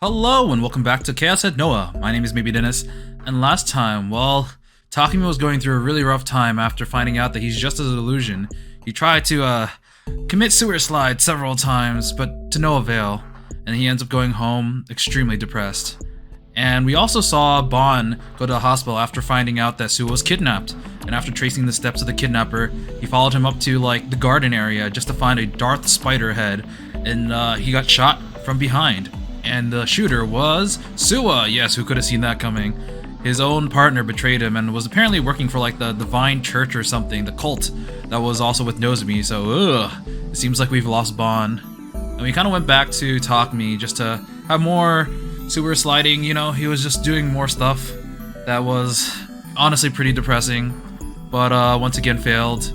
Hello and welcome back to ChäoS at Noah. My name is Maybe Dennis, and last time, well, Takumi was going through a really rough time after finding out that he's just a delusion. He tried to commit sewer slide several times, but to no avail, and he ends up going home extremely depressed. And we also saw Bon go to the hospital after finding out that Sue was kidnapped, and after tracing the steps of the kidnapper, he followed him up to like the garden area just to find a Darth spider head, and he got shot from behind. And the shooter was Suwa. Yes, who could have seen that coming? His own partner betrayed him and was apparently working for like the Divine Church or something, the cult that was also with Nozomi. So, it seems like we've lost Bon. And we kind of went back to Takumi just to have more sewer sliding. You know, he was just doing more stuff that was honestly pretty depressing, but once again failed.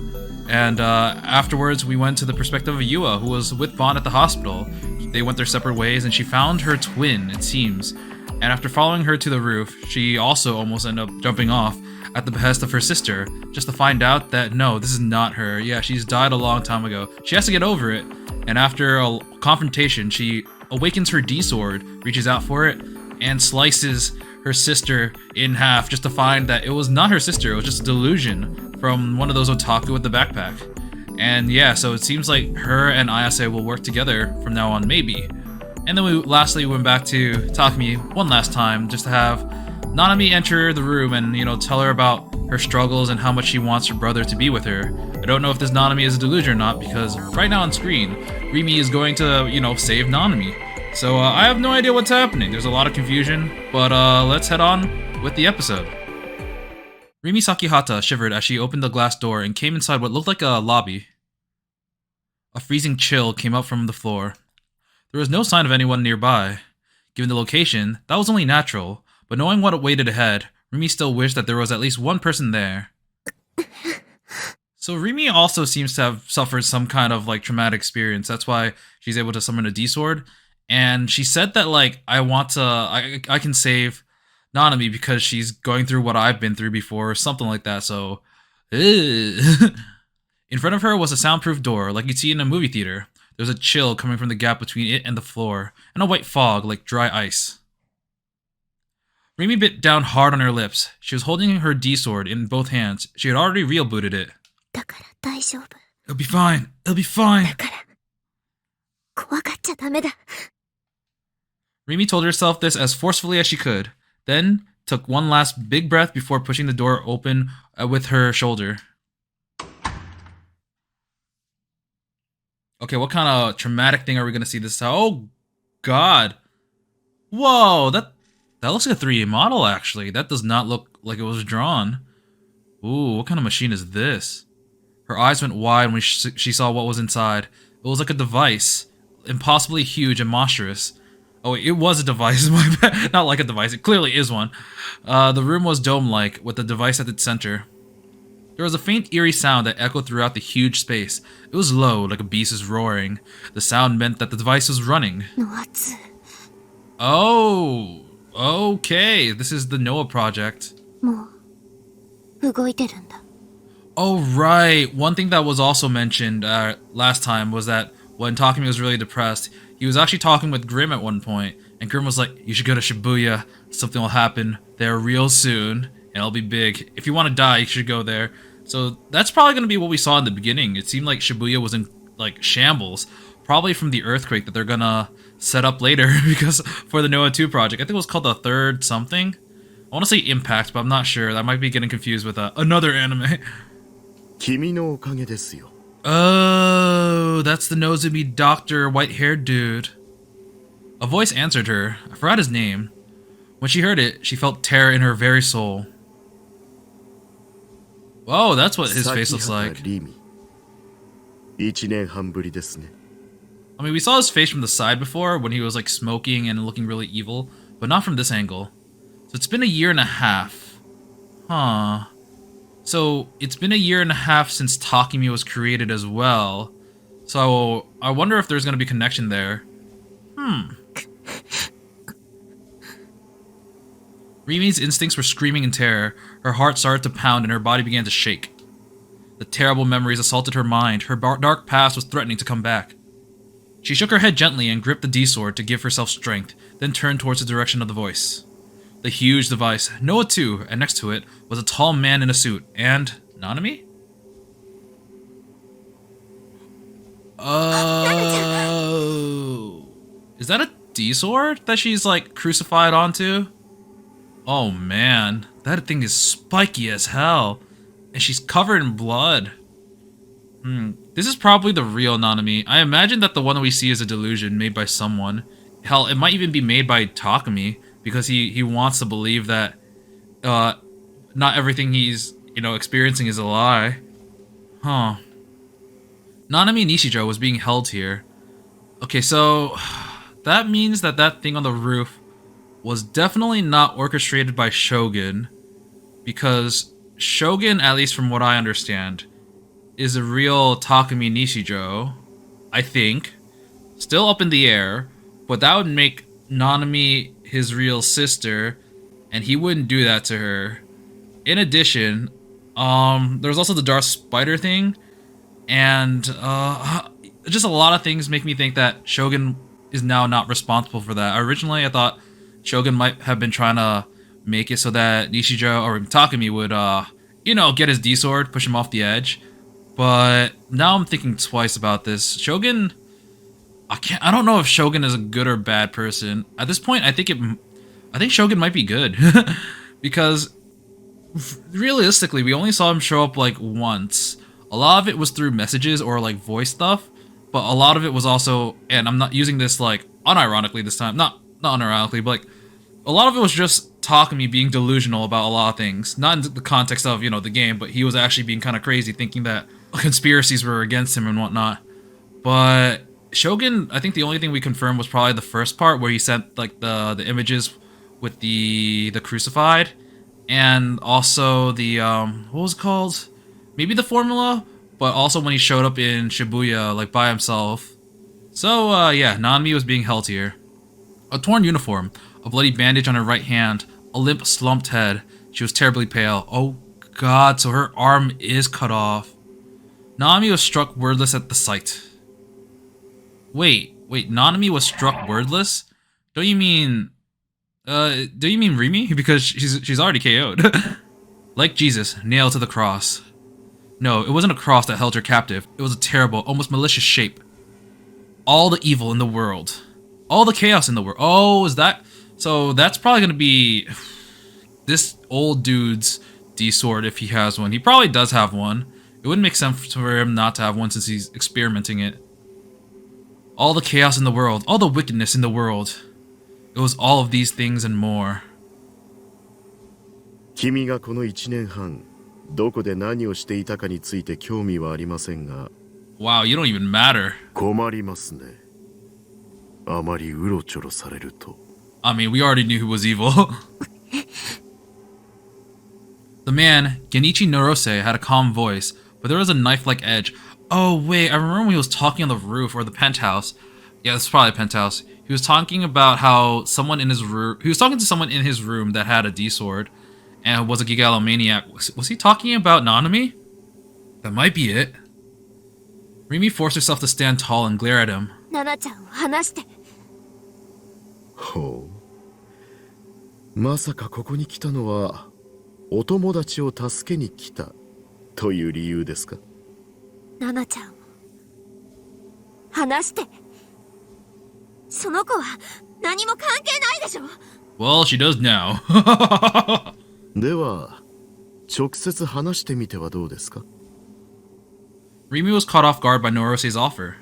And afterwards, we went to the perspective of Yua, who was with Bon at the hospital. They went their separate ways, and she found her twin, it seems. And after following her to the roof, she also almost ended up jumping off at the behest of her sister, just to find out that no, this is not her. Yeah, she's died a long time ago. She has to get over it. And after a confrontation, she awakens her D-sword, reaches out for it, and slices her sister in half, just to find that it was not her sister, it was just a delusion from one of those otaku with the backpack. And yeah, so it seems like her and Ayase will work together from now on, maybe. And then we lastly went back to Takumi one last time, just to have Nanami enter the room and, you know, tell her about her struggles and how much she wants her brother to be with her. I don't know if this Nanami is a delusion or not, because right now on screen, Rimi is going to, you know, save Nanami. So I have no idea what's happening. There's a lot of confusion, but let's head on with the episode. Rimi Sakihata shivered as she opened the glass door and came inside what looked like a lobby. A freezing chill came up from the floor. There was no sign of anyone nearby. Given the location, that was only natural, but knowing what awaited ahead, Rimi still wished that there was at least one person there. So Rimi also seems to have suffered some kind of like traumatic experience. That's why she's able to summon a D-sword. And she said that like, I can save Nanami because she's going through what I've been through before or something like that. So in front of her was a soundproof door like you'd see in a movie theater. There was a chill coming from the gap between it and the floor, and a white fog like dry ice. Rimi bit down hard on her lips. She was holding her D-sword in both hands. She had already real booted it. It'll be fine. It'll be fine. Rimi told herself this as forcefully as she could, then took one last big breath before pushing the door open with her shoulder. Okay, what kind of traumatic thing are we going to see this time? Oh, God. Whoa, that looks like a 3D model, actually. That does not look like it was drawn. Ooh, what kind of machine is this? Her eyes went wide when she saw what was inside. It was like a device, impossibly huge and monstrous. Oh, wait, it was a device, my bad. Not like a device, it clearly is one. The room was dome-like, with the device at its center. There was a faint, eerie sound that echoed throughout the huge space. It was low, like a beast is roaring. The sound meant that the device was running. Oh, okay, this is the Noah project. Oh, right. One thing that was also mentioned last time was that when Takumi was really depressed, he was actually talking with Grim at one point, and Grim was like, you should go to Shibuya. Something will happen there real soon, and it'll be big. If you want to die, you should go there. So that's probably going to be what we saw in the beginning. It seemed like Shibuya was in, like, shambles. Probably from the earthquake that they're going to set up later, because for the Noah 2 project. I think it was called the third something. I want to say Impact, but I'm not sure. That might be getting confused with another anime. Oh, that's the Nozomi doctor, white-haired dude. A voice answered her. I forgot his name. When she heard it, she felt terror in her very soul. Whoa, that's what his face looks like. I mean, we saw his face from the side before, when he was like smoking and looking really evil, but not from this angle. So it's been a year and a half. Huh. So it's been a year and a half since Takumi was created as well. So I wonder if there's going to be a connection there. Rimi's instincts were screaming in terror. Her heart started to pound and her body began to shake. The terrible memories assaulted her mind. Her dark past was threatening to come back. She shook her head gently and gripped the D-sword to give herself strength, then turned towards the direction of the voice. The huge device, Noah 2, and next to it was a tall man in a suit, and Nanami? Oh. Is that a D-sword that she's like crucified onto? Oh man, that thing is spiky as hell. And she's covered in blood. This is probably the real Nanami. I imagine that the one that we see is a delusion made by someone. Hell, it might even be made by Takumi, because he wants to believe that not everything he's, experiencing is a lie. Huh. Nanami Nishijo was being held here. Okay, so that means that that thing on the roof was definitely not orchestrated by Shogun, because Shogun, at least from what I understand, is a real Takumi Nishijo, I think. Still up in the air, but that would make Nanami his real sister, and he wouldn't do that to her. In addition, there's also the Darth Spider thing, and just a lot of things make me think that Shogun is now not responsible for that. Originally, I thought Shogun might have been trying to make it so that Nishijo or Takumi would, get his D-sword, push him off the edge. But now I'm thinking twice about this. Shogun, I don't know if Shogun is a good or bad person. At this point, I think Shogun might be good. Because realistically, we only saw him show up like once. A lot of it was through messages or like voice stuff, but a lot of it was also, and I'm not using this like unironically this time, not unironically, but like a lot of it was just Takumi being delusional about a lot of things. Not in the context of, the game, but he was actually being kind of crazy, thinking that conspiracies were against him and whatnot. But Shogun, I think the only thing we confirmed was probably the first part where he sent like the images with the crucified, and also the what was it called? Maybe the formula, but also when he showed up in Shibuya like by himself. So yeah, Nanami was being held here. A torn uniform, a bloody bandage on her right hand, a limp, slumped head. She was terribly pale. Oh god, so her arm is cut off. Nanami was struck wordless at the sight. Wait, Nanami was struck wordless? Don't you mean Rimi? Because she's already KO'd. Like Jesus, nailed to the cross. No, it wasn't a cross that held her captive. It was a terrible, almost malicious shape. All the evil in the world. All the chaos in the world. Oh, is that... So that's probably going to be this old dude's D-sword if he has one. He probably does have one. It wouldn't make sense for him not to have one since he's experimenting it. All the chaos in the world. All the wickedness in the world. It was all of these things and more. 君がこの1年半どこで何をしていたかについて興味はありませんが Wow, you don't even matter. 困りますね。あまりうろちょろされると。I mean, we already knew who was evil. The man, Genichi Norose, had a calm voice, but there was a knife-like edge. Oh wait, I remember when he was talking on the roof or the penthouse. Yeah, this is probably a penthouse. He was talking about how someone in his room... He was talking to someone in his room that had a D-sword and was a gigalomaniac. Was he talking about Nanami? That might be it. Rimi forced herself to stand tall and glare at him. ナナちゃんを離して。ほう。まさかここに来たのはお友達を助けに来たという理由ですか？ナナちゃんを離して。その子は何も関係ないでしょ。Well, she does now. では直接話してみてはどうですか？ Rimi was caught off guard by Norose's offer.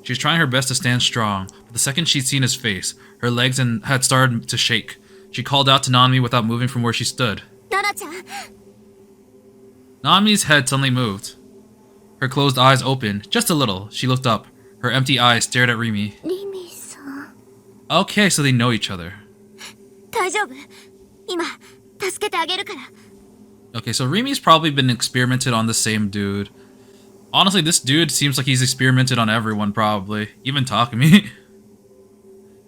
She was trying her best to stand strong, but the second she'd seen his face, her legs had started to shake. She called out to Nanami without moving from where she stood. ナナちゃん。Nanami's head suddenly moved. Her closed eyes opened, just a little. She looked up. Her empty eyes stared at Rimi. リミさん。 Okay, so they know each other. 大丈夫。今助けてあげるから。 Okay, so Rimi's probably been experimented on the same dude. Honestly, this dude seems like he's experimented on everyone, probably. Even Takumi.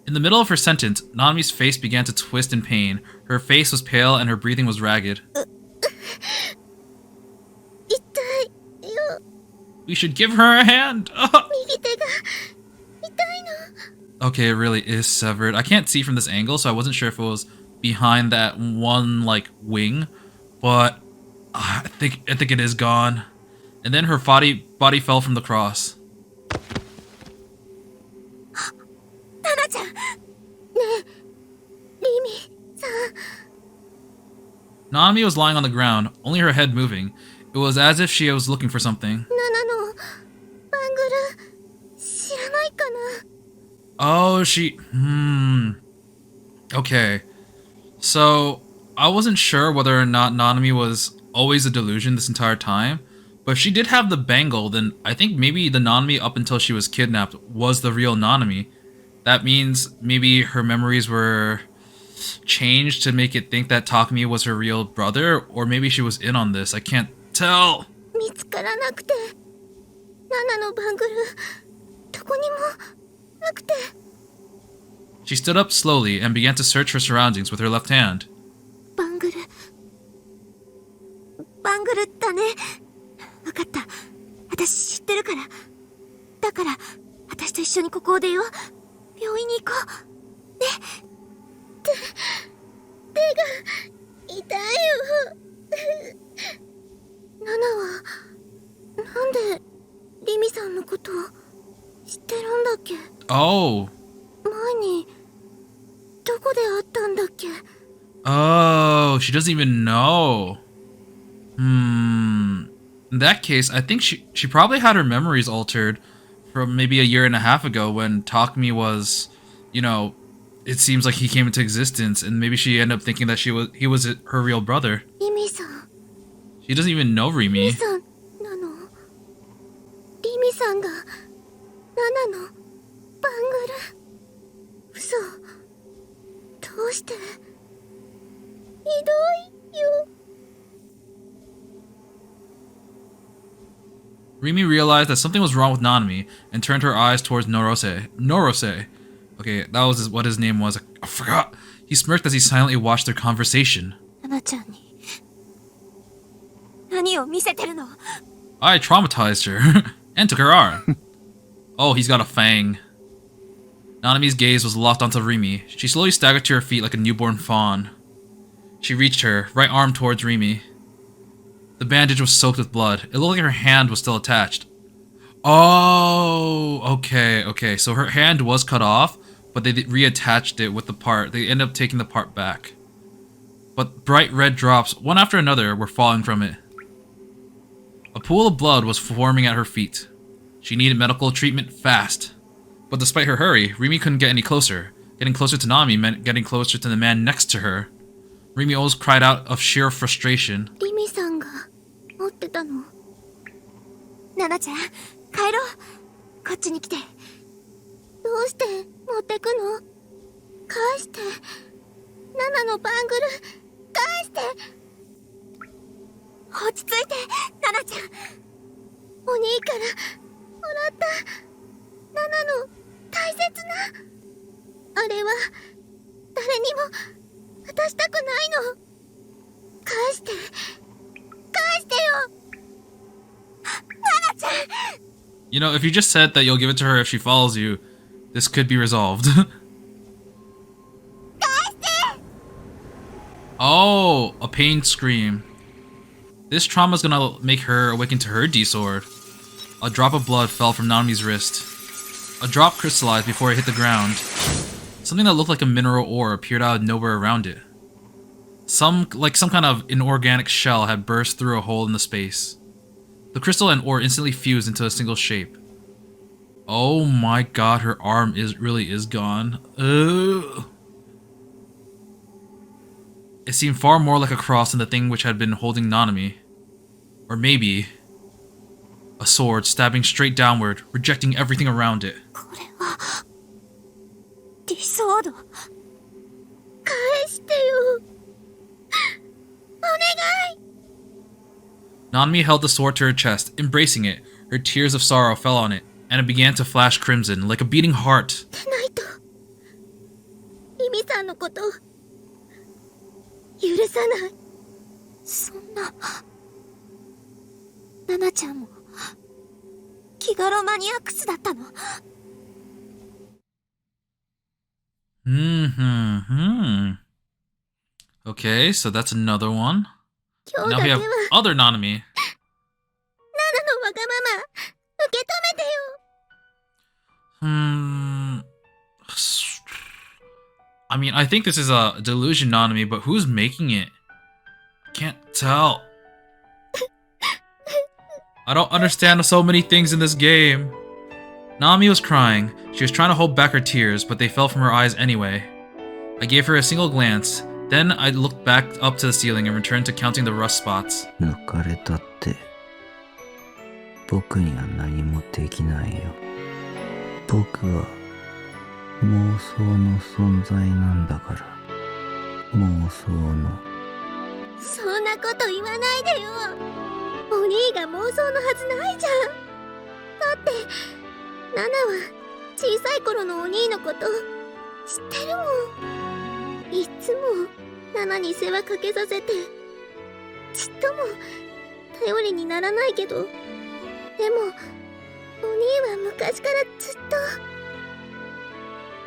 In the middle of her sentence, Nanami's face began to twist in pain. Her face was pale and her breathing was ragged. 痛いよ。 We should give her a hand! 右手が痛 Okay, it really is severed. I can't see from this angle, so I wasn't sure if it was behind that one like wing, but I think it is gone. And then her body fell from the cross. ナナちゃんねえリミさん Nanami was lying on the ground, only her head moving. It was as if she was looking for something. ナナのバングル知らないかな Oh, Okay. So, I wasn't sure whether or not Nanami was always a delusion this entire time, but if she did have the bangle, then I think maybe the Nanami up until she was kidnapped was the real Nanami. That means maybe her memories were changed to make it think that Takumi was her real brother, or maybe she was in on this. I can't tell. 見つからなくてナナのバングルどこにもなくて She stood up slowly and began to search her surroundings with her left hand. バングルだねわかった私知ってるからだから私と一緒にここを出よう病院に行こうね手が痛いよナナはなんでリミさんのことを知ってるんだっけ Oh. 前にどこで会ったんだっけ Oh, she doesn't even know. In that case, I think she probably had her memories altered from maybe a year and a half ago when Takumi was, it seems like he came into existence, and maybe she ended up thinking that he was her real brother. リミさん She doesn't even know リミ Rimi. さんなのリミさんがナナのバングル嘘どうしてひどいよ Rimi realized that something was wrong with Nanami and turned her eyes towards Norose. Norose. Okay, that was what his name was. I forgot. He smirked as he silently watched their conversation. ナナちゃんに何を見せてるの I traumatized her and took her arm. Oh, he's got a fang. Nanami's gaze was locked onto Rimi. She slowly staggered to her feet like a newborn fawn. She reached her right arm towards Rimi. The bandage was soaked with blood. It looked like her hand was still attached. Oh, okay. So her hand was cut off, but they reattached it with the part. They ended up taking the part back. But bright red drops, one after another, were falling from it. A pool of blood was forming at her feet. She needed medical treatment fast. But despite her hurry, Rimi couldn't get any closer. Getting closer to Nami meant getting closer to the man next to her. Rimi always cried out of sheer frustration. リミさんが持ってたのナナちゃん帰ろうこっちに来てどうして持ってくの返してナナのバングル返して落ち着いてナナちゃんお兄からもらったナナの大切なあれは誰にも渡したくないの返して返してよナナちゃん You know, if you just said that you'll give it to her if she follows you, this could be resolved. Oh, a pain scream. This trauma is gonna make her awaken to her D-sword. A drop of blood fell from Nanami's wrist. A drop crystallized before it hit the ground. Something that looked like a mineral ore appeared out of nowhere around it. Some kind of inorganic shell had burst through a hole in the space. The crystal and ore instantly fused into a single shape. Oh my god, her arm really is gone. Ugh. It seemed far more like a cross than the thing which had been holding Nanami. Or maybe a sword stabbing straight downward, rejecting everything around it. これはディソード返してよお願い Nanami held the sword to her chest, embracing it. Her tears of sorrow fell on it, and it began to flash crimson, like a beating heart. でないとリミさんのこと許さないそんなナナちゃんも気ガロマニアックスだったの Hmm. Okay, so that's another one. 今 And 日 now だ we け have は other Nanami. ナナのわがまま受け止めてよ。 Hmm. I mean, I think this is a delusion Nanami, but who's making it? Can't tell. I don't understand so many things in this game. Nanami was crying. She was trying to hold back her tears, but they fell from her eyes anyway. I gave her a single glance. Then I looked back up to the ceiling and returned to counting the rust spots. 抜かれたって僕には何もできないよ。僕は妄想の存在なんだから。妄想の。そんなこと言わないでよ。お兄が妄想のはずないじゃん。だってナナは小さい頃のお兄のこと知ってるもん。いつもナナに世話かけさせてちっとも頼りにならないけど、でもお兄は昔からずっと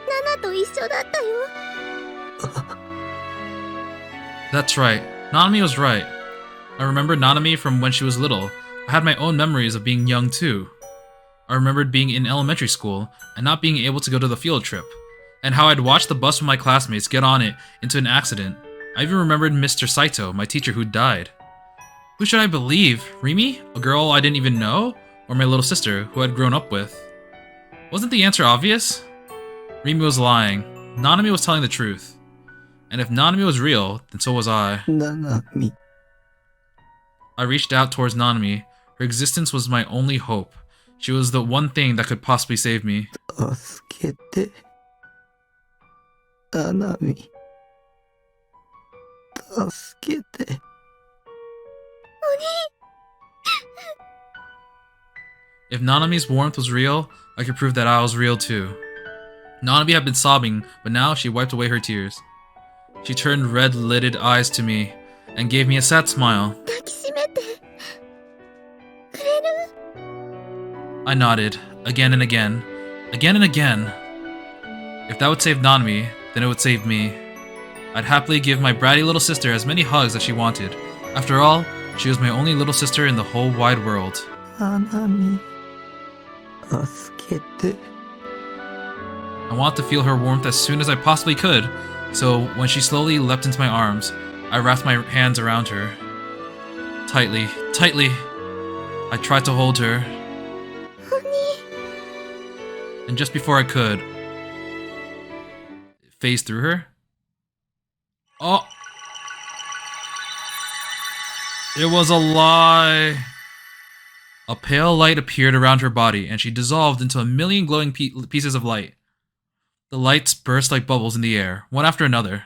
ナナと一緒だったよ。 That's right. Nanami was right. I remembered Nanami from when she was little. I had my own memories of being young too. I remembered being in elementary school and not being able to go to the field trip, and how I'd watched the bus with my classmates get on it into an accident. I even remembered Mr. Saito, my teacher who died. Who should I believe? Rimi? A girl I didn't even know? Or my little sister, who I'd grown up with? Wasn't the answer obvious? Rimi was lying. Nanami was telling the truth. And if Nanami was real, then so was I. ななみ。 I reached out towards Nanami. Her existence was my only hope. She was the one thing that could possibly save me. 助けて。ななみ。助けて。If Nanami's warmth was real, I could prove that I was real too. Nanami had been sobbing, but now she wiped away her tears. She turned red-lidded eyes to me and gave me a sad smile. 抱きしめてくれる？ I nodded, again and again, again and again. If that would save Nanami, then it would save me. I'd happily give my bratty little sister as many hugs as she wanted. After all, she was my only little sister in the whole wide world. ななみ。助けて。 I wanted to feel her warmth as soon as I possibly could, so when she slowly leapt into my arms, I wrapped my hands around her. Tightly, tightly. I tried to hold her. お兄。 And just before I could, it phased through her. Oh! It was a lie! A pale light appeared around her body, and she dissolved into a million glowing pieces of light. The lights burst like bubbles in the air, one after another.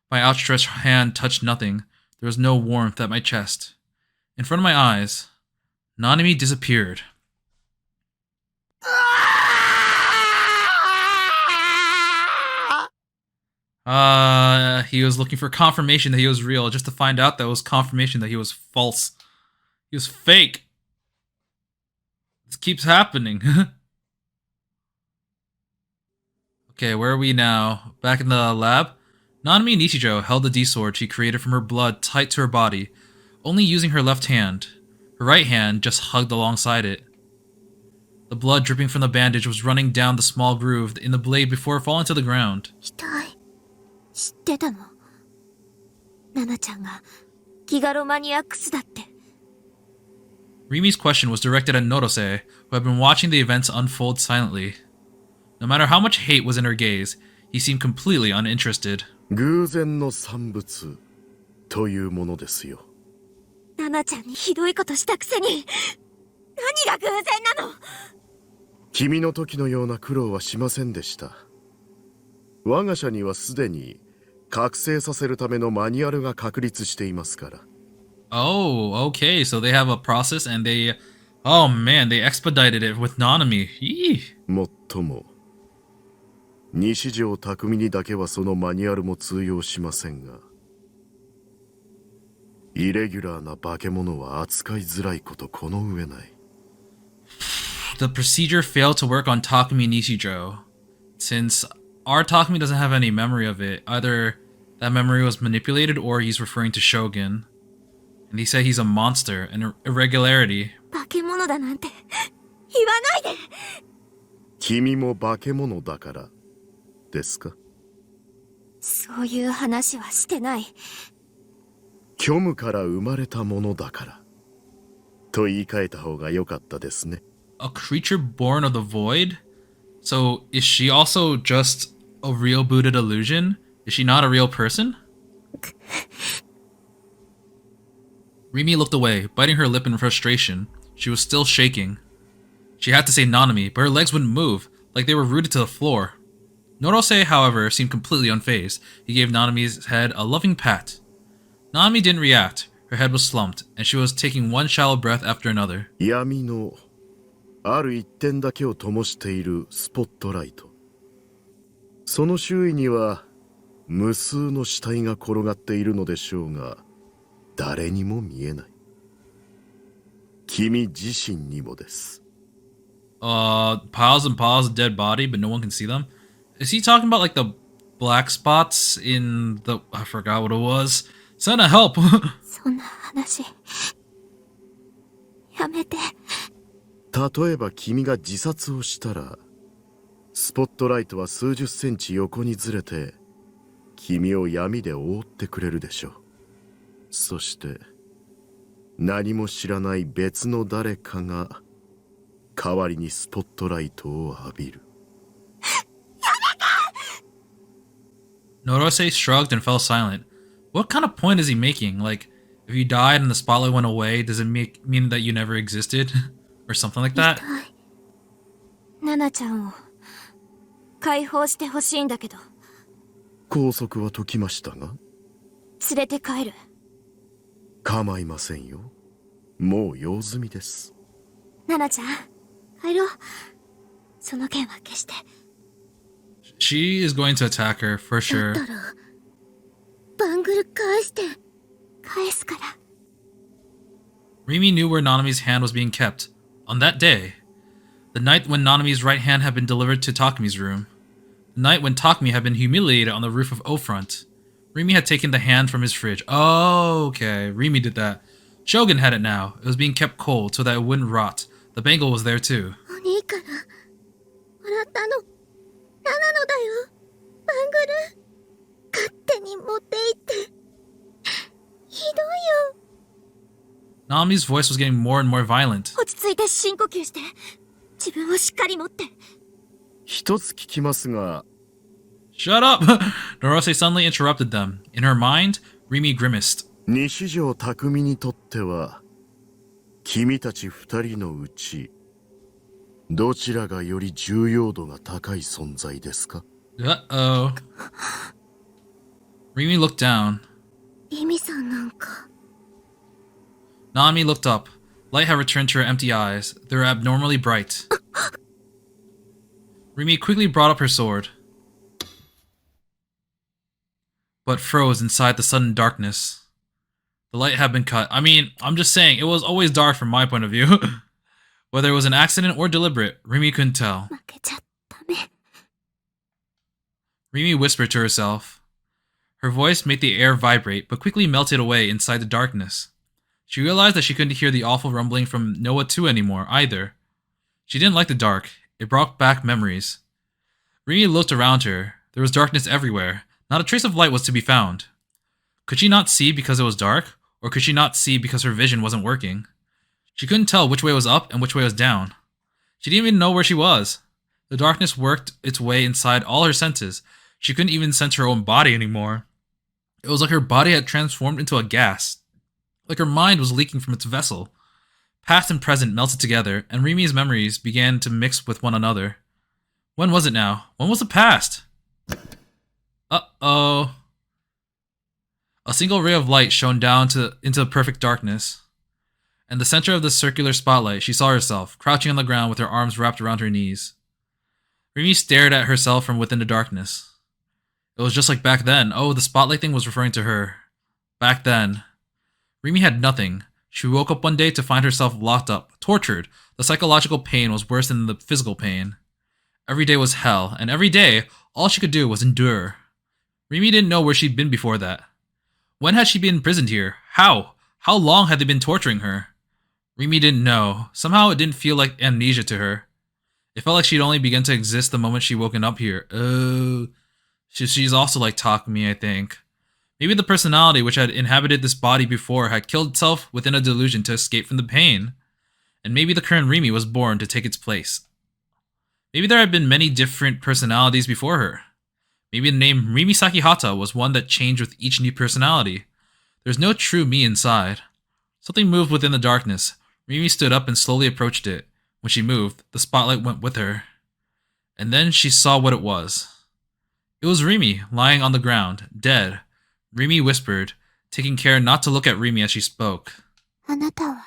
My outstretched hand touched nothing. There was no warmth at my chest. In front of my eyes, Nanami disappeared. He was looking for confirmation that he was real, just to find out that it was confirmation that he was false. He was fake. This keeps happening. Okay, where are we now? Back in the lab? Nanami Nichijou held the D-sword she created from her blood tight to her body, only using her left hand. Her right hand just hugged alongside it. The blood dripping from the bandage was running down the small groove in the blade before falling to the ground. 痛い。知ってたの？ナナちゃんがギガロマニアックスだって。 Rimi's question was directed at Norose, who had been watching the events unfold silently. No matter how much hate was in her gaze, he seemed completely uninterested. 偶然の産物というものですよ。ナナちゃんにひどいことしたくせに何が偶然なの？君の時のような苦労はしませんでした。我が社にはすでに覚醒させるためのマニュアルが確立していますから。Oh, okay, so they have a process and they... Oh man, they expedited it with Nanami. Eee. もっとも西条匠にだけはそのマニュアルも通用しませんが、イレギュラーな化け物は扱いづらいことこの上ない。The procedure failed to work on Takumi Nishijou, since our Takumi doesn't have any memory of it. Either that memory was manipulated or he's referring to Shogun. And he said he's a monster, an irregularity. 化け物だなんて言わないで。君も化け物だからですか？そういう話はしてない。虚無から生まれたものだからと言い換えた方が良かったですね。A creature born of the void? So is she also just a real booted illusion? Is she not a real person? Rimi looked away, biting her lip in frustration. She was still shaking. She had to say Nanami, but her legs wouldn't move, like they were rooted to the floor. Norose, however, seemed completely unfazed. He gave Nanami's head a loving pat. Nanami didn't react. Her head was slumped, and she was taking one shallow breath after another. 闇のある一点だけを灯しているスポットライト。その周囲には無数の死体が転がっているのでしょうが、誰にも見えない。君自身にもです。Piles and piles of dead body, but no one can see them? Is he talking about like the black spots in the... I forgot what it was. Send a help! そんな話やめて。例えば君が自殺をしたら、スポットライトは数十センチ横にずれて、君を闇で覆ってくれるでしょう。そして、何も知らない別の誰かが、代わりにスポットライトを浴びる。Norose shrugged and fell silent. What kind of point is he making? Like, if you died and the spotlight went away, does it mean that you never existed? Or something like that? ナナちゃんを解放してほしいんだけど。拘束は解きましたが、連れて帰る。構いませんよ。もう用済みです。ナナちゃん、帰ろう。その件は消して。She is going to attack her, for だ sure. ったら、バングル返して。返すから。Rimi knew where Nanami's hand was being kept. On that day. The night when Nanami's right hand had been delivered to Takumi's room. The night when Takumi had been humiliated on the roof of O-Front. Rimi had taken the hand from his fridge. Oh, okay. Rimi did that. Shogun had it now. It was being kept cold so that it wouldn't rot. The bangle was there too. お兄からもらったの。ナナのだよ。バングル。勝手に持って行って。ひどいよ。Nanami's voice was getting more and more violent. 落ち着いて深呼吸して。自分をしっかり持って。一つ聞きますが、Shut up! Norose suddenly interrupted them. In her mind, Rimi grimaced. 西条匠にとっては、君たち二人のうち、どちらがより重要度が高い存在ですか？ Uh-oh. Rimi looked down. リミさんなんか。Nanami looked up. Light had returned to her empty eyes. They were abnormally bright. Rimi quickly brought up her sword, but froze inside the sudden darkness. The light had been cut. I mean, I'm just saying, it was always dark from my point of view. Whether it was an accident or deliberate, Rimi couldn't tell. 負けちゃダメ。 Rimi whispered to herself. Her voice made the air vibrate, but quickly melted away inside the darkness. She realized that she couldn't hear the awful rumbling from Noah 2 anymore, either. She didn't like the dark. It brought back memories. Rimi looked around her. There was darkness everywhere. Not a trace of light was to be found. Could she not see because it was dark? Or could she not see because her vision wasn't working? She couldn't tell which way was up and which way was down. She didn't even know where she was. The darkness worked its way inside all her senses. She couldn't even sense her own body anymore. It was like her body had transformed into a gas. Like her mind was leaking from its vessel. Past and present melted together, and Rimi's memories began to mix with one another. When was it now? When was the past? Uh-oh. A single ray of light shone down into perfect darkness. In the center of the circular spotlight, she saw herself, crouching on the ground with her arms wrapped around her knees. Rimi stared at herself from within the darkness. It was just like back then. Oh, the spotlight thing was referring to her. Back then. Rimi had nothing. She woke up one day to find herself locked up, tortured. The psychological pain was worse than the physical pain. Every day was hell, and every day, all she could do was endure. Rimi didn't know where she'd been before that. When had she been imprisoned here? How? How long had they been torturing her? Rimi didn't know. Somehow it didn't feel like amnesia to her. It felt like she'd only begun to exist the moment she'd woken up here. Oh. She's also like Takumi, I think. Maybe the personality which had inhabited this body before had killed itself within a delusion to escape from the pain. And maybe the current Rimi was born to take its place. Maybe there had been many different personalities before her. Maybe the name Rimi Sakihata was one that changed with each new personality. There's no true me inside. Something moved within the darkness. Rimi stood up and slowly approached it. When she moved, the spotlight went with her. And then she saw what it was. It was Rimi, lying on the ground, dead. Rimi whispered, taking care not to look at Rimi as she spoke. あなたは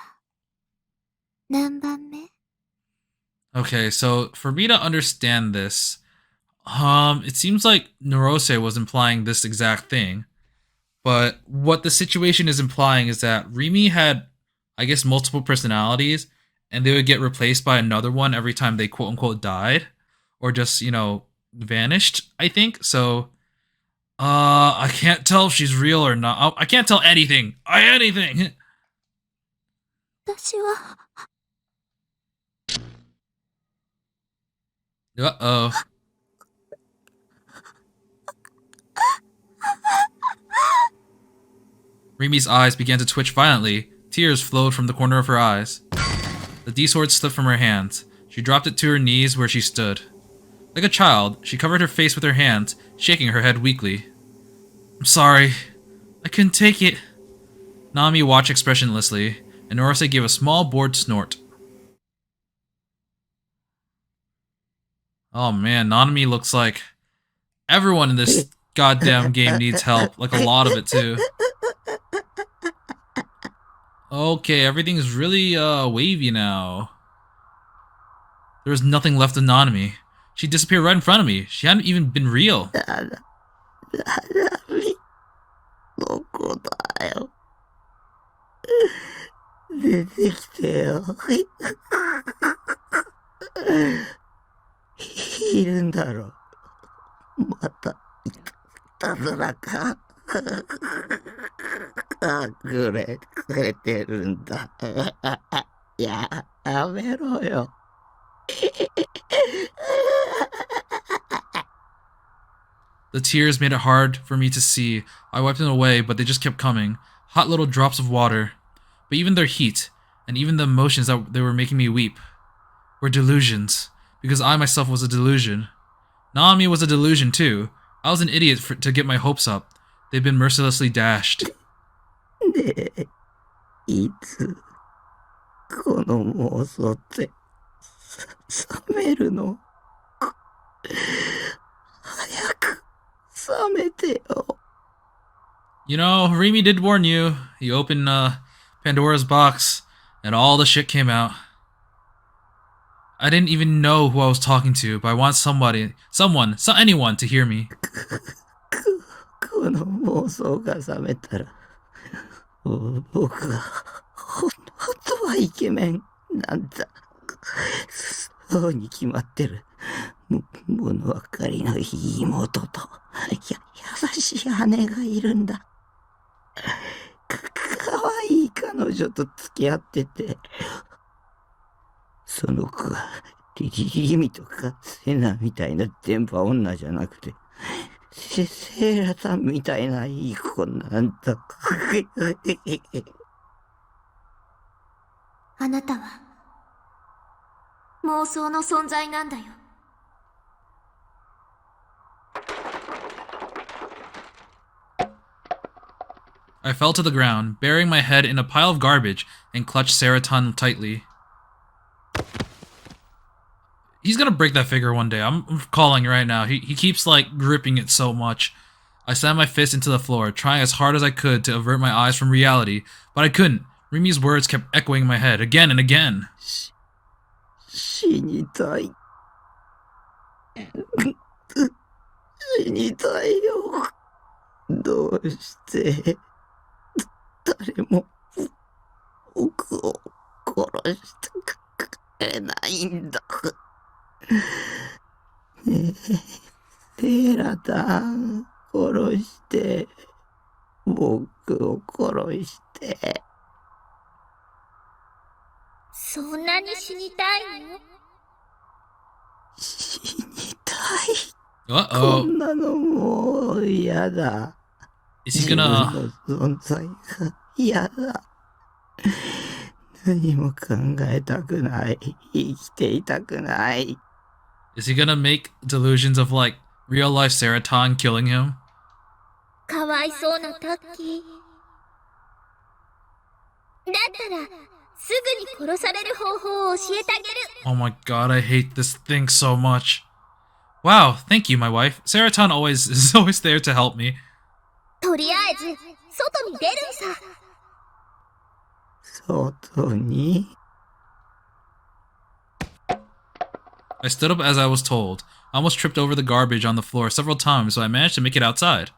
何番目? Okay, so for me to understand this, it seems like Narose was implying this exact thing. But what the situation is implying is that Rimi had, I guess, multiple personalities, and they would get replaced by another one every time they quote unquote died, or just, vanished, I think. So, I can't tell if she's real or not. I can't tell anything. Anything. 私は Uh-oh. Rimi's eyes began to twitch violently. Tears flowed from the corner of her eyes. The D-sword slipped from her hands. She dropped it to her knees where she stood. Like a child, she covered her face with her hands, shaking her head weakly. I'm sorry. I couldn't take it. Nami watched expressionlessly, and Norose gave a small bored snort. Oh man, Nanami looks like everyone in this goddamn game needs help. Like a lot of it too. Okay, everything's really wavy now. There was nothing left of Nanami. She disappeared right in front of me. She hadn't even been real. どこだよ。出てきてよ。いるんだろ。また、いたずらか。隠れてるんだ。やめろよ。The tears made it hard for me to see. I wiped them away, but they just kept coming. Hot little drops of water. But even their heat, and even the emotions that they were making me weep, were delusions. Because I myself was a delusion. Naomi was a delusion too. I was an idiot to get my hopes up. They've been mercilessly dashed. で、いつ、この妄想って、冷めるの？早く、冷めてよ。You know, Rimi did warn you. He opened Pandora's box, and all the shit came out. I didn't even know who I was talking to, but I want anyone to hear me. この妄想が冷めたら、僕は本当はイケメンなんだ。そうに決まってる。物分かりのいい妹と、優しい姉がいるんだ。かわいい彼女と付き合ってて、その子がリミとかセナみたいな電波女じゃなくて、セーラさんみたいないい子なんだ。あなたは妄想の存在なんだよ。I fell to the ground, burying my head in a pile of garbage, and clutched Seraton tightly. He's gonna break that figure one day. I'm calling it right now. He keeps like gripping it so much. I slammed my fist into the floor, trying as hard as I could to avert my eyes from reality, but I couldn't. Rimi's words kept echoing in my head again and again. 死にたい。死にたいよ。どうして誰も僕を殺してくれないんだ。セラタン殺して、僕を殺して。そんなに死にたいの？死にたい。こ Uh-oh. んなのもう嫌だ。 Is he 自分 gonna... の存在が嫌だ。何も考えたくない。生きていたくない。 Is he gonna make delusions of, like, real-life Seraton killing him? かわいそうなタッキー。だったら、すぐに殺される方法を教えてあげる。 Oh my god, I hate this thing so much. Wow, thank you, my wife. Seraton is always there to help me. とりあえず、外に出るんさ。外に I stood up as I was told. I almost tripped over the garbage on the floor several times, but I managed to make it outside.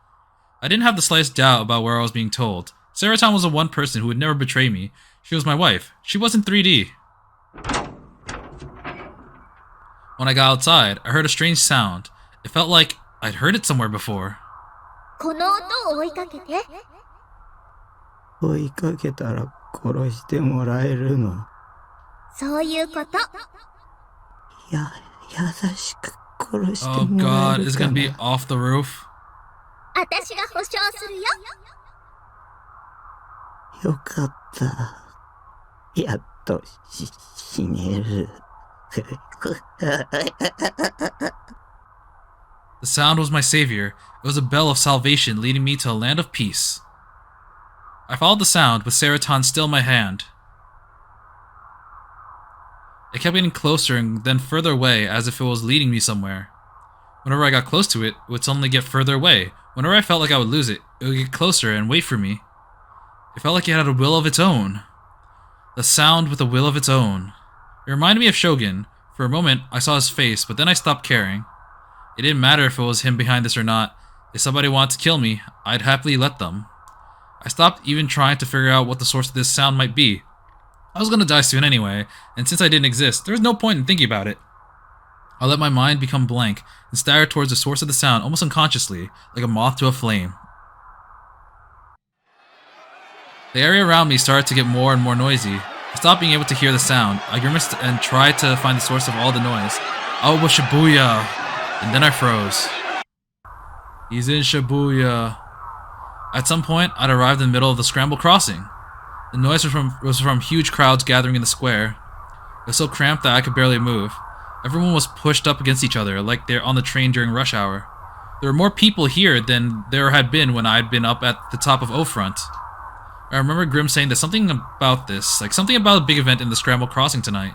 I didn't have the slightest doubt about where I was being told. Seraton was the one person who would never betray me. She was my wife. She wasn't 3D. When I got outside, I heard a strange sound. It felt like I'd heard it somewhere before. この音を追いかけて。追いかけたら殺してもらえるの。そういうこと。優しく殺して Oh もら god, える is it か gonna be な。 off the roof? 私が保証するよ。よかった。やっと死ねる。The sound was my savior. It was a bell of salvation leading me to a land of peace. I followed the sound, with Seraton still in my hand. It kept getting closer and then further away, as if it was leading me somewhere. Whenever I got close to it, it would suddenly get further away. Whenever I felt like I would lose it, it would get closer and wait for me. It felt like it had a will of its own. The sound with a will of its own. It reminded me of Shogun. For a moment, I saw his face, but then I stopped caring. It didn't matter if it was him behind this or not. If somebody wanted to kill me, I'd happily let them. I stopped even trying to figure out what the source of this sound might be. I was gonna die soon anyway, and since I didn't exist, there was no point in thinking about it. I let my mind become blank and staggered towards the source of the sound almost unconsciously, like a moth to a flame. The area around me started to get more and more noisy. I stopped being able to hear the sound. I grimaced and tried to find the source of all the noise. Oh, it was Shibuya! And then I froze. He's in Shibuya. At some point, I'd arrived in the middle of the scramble crossing. The noise was from huge crowds gathering in the square. It was so cramped that I could barely move. Everyone was pushed up against each other, like they're on the train during rush hour. There were more people here than there had been when I'd been up at the top of O-Front. I remember Grim saying that something about this, like something about a big event in the Scramble Crossing tonight.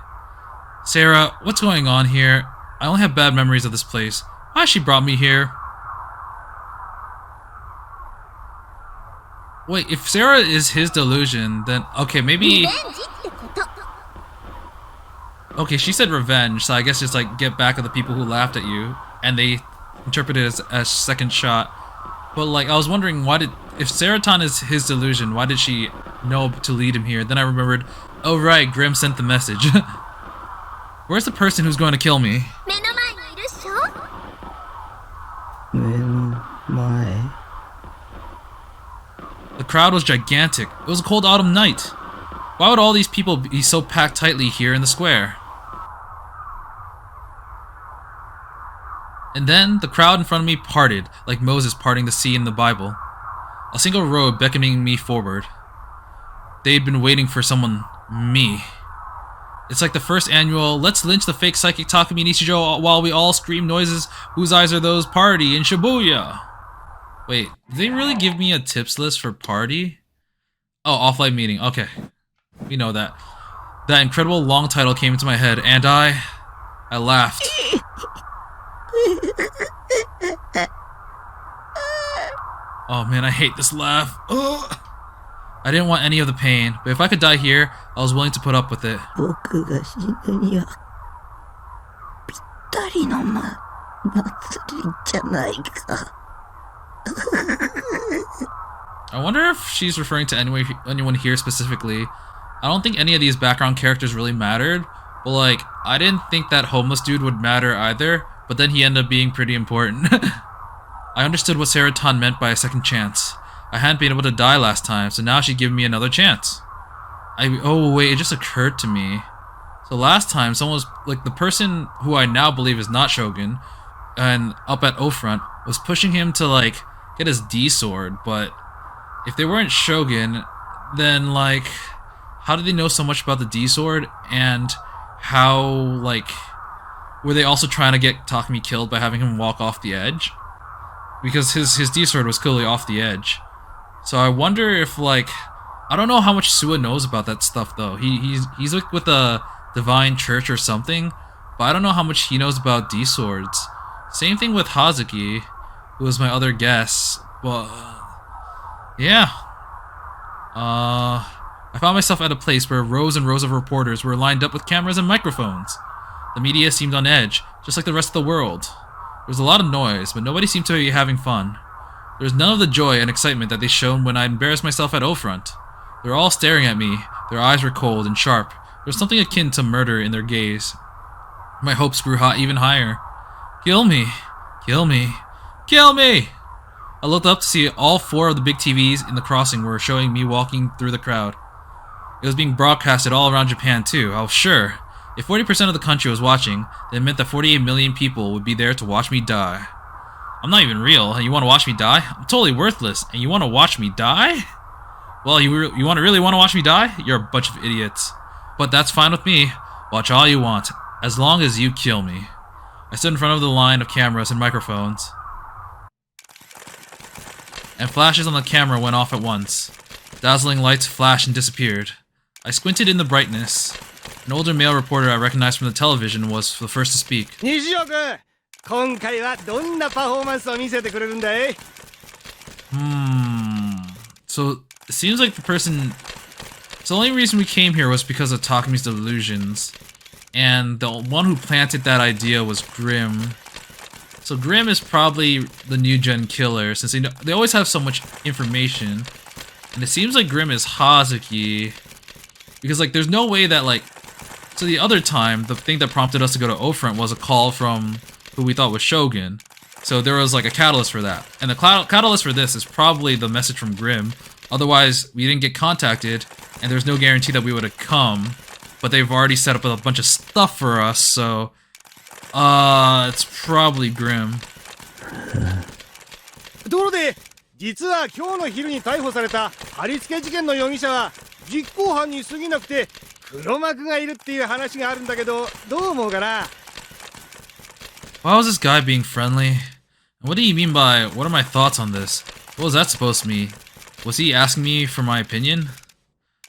Sarah, what's going on here? I only have bad memories of this place. Why has she brought me here? Wait, if Sarah is his delusion, then okay, maybe... リベンジってこと。 Okay, she said revenge, so I guess just like get back at the people who laughed at you, and they interpret it as second shot. But like, I was wondering if Seraton is his delusion, why did she know to lead him here? Then I remembered, oh right, Grim sent the message. Where's the person who's going to kill me? 目の前にいるっしょ。目の前。 The crowd was gigantic. It was a cold autumn night. Why would all these people be so packed tightly here in the square? And then, the crowd in front of me parted, like Moses parting the sea in the Bible. A single road beckoning me forward. They'd been waiting for someone, me. It's like the first annual, let's lynch the fake psychic Takumi Nichijou while we all scream noises, whose eyes are those, party in Shibuya. Wait, did they really give me a tips list for party? Oh, offline meeting, okay. We know that. That incredible long title came into my head, and I laughed. Oh man, I hate this laugh. Ugh. I didn't want any of the pain, but if I could die here, I was willing to put up with it. 僕が死ぬにはぴったりの祭りじゃないか。I wonder if she's referring to anyone here specifically. I don't think any of these background characters really mattered, but like, I didn't think that homeless dude would matter either, but then he ended up being pretty important. I understood what Saratan meant by a second chance. I hadn't been able to die last time, so now she'd give me another chance. Oh wait, it just occurred to me. So last time, someone was, like, the person who I now believe is not Shogun, and up at O-Front, was pushing him to, like, get his D-sword, but if they weren't Shogun, then, like, how did they know so much about the D-sword, and how, like, were they also trying to get Takumi killed by having him walk off the edge? Because his D-sword was clearly off the edge. So I wonder if, like, I don't know how much Suwa knows about that stuff, though. He's like with a divine church or something, but I don't know how much he knows about D-swords. Same thing with Hazuki, who was my other guess, but yeah. I found myself at a place where rows and rows of reporters were lined up with cameras and microphones. The media seemed on edge, just like the rest of the world. There was a lot of noise, but nobody seemed to be having fun. There was none of the joy and excitement that they showed when I embarrassed myself at O-Front. They were all staring at me. Their eyes were cold and sharp. There was something akin to murder in their gaze. My hopes grew even higher. Kill me. Kill me. Kill me! I looked up to see all 4 of the big TVs in the crossing were showing me walking through the crowd. It was being broadcasted all around Japan too, I was sure. If 40% of the country was watching, then it meant that 48 million people would be there to watch me die. I'm not even real, and you want to watch me die? I'm totally worthless, and you want to watch me die? Well, you really want to watch me die? You're a bunch of idiots. But that's fine with me. Watch all you want, as long as you kill me. I stood in front of the line of cameras and microphones, and flashes on the camera went off at once. Dazzling lights flashed and disappeared. I squinted in the brightness. An older male reporter I recognized from the television was the first to speak. Nishio-kun, 今回はどんなパフォーマンスを見せてくれるんだい? So it seems like the person. So the only reason we came here was because of Takumi's delusions, and the one who planted that idea was Grim. So Grim is probably the new gen killer, since they always have so much information, and it seems like Grim is Hazuki, because like there's no way that like. So the other time, the thing that prompted us to go to O-Front was a call from who we thought was Shogun. So there was like a catalyst for that. And the catalyst for this is probably the message from Grim. Otherwise, we didn't get contacted, and there's no guarantee that we would have come. But they've already set up a bunch of stuff for us, so... it's probably Grim. ところで、実は今日の昼に逮捕された貼り付け事件の容疑者は実行犯に過ぎなくて黒幕がいるっていう話があるんだけど、どう思うかな? Why was this guy being friendly? What do you mean by, what are my thoughts on this? What was that supposed to mean? Was he asking me for my opinion?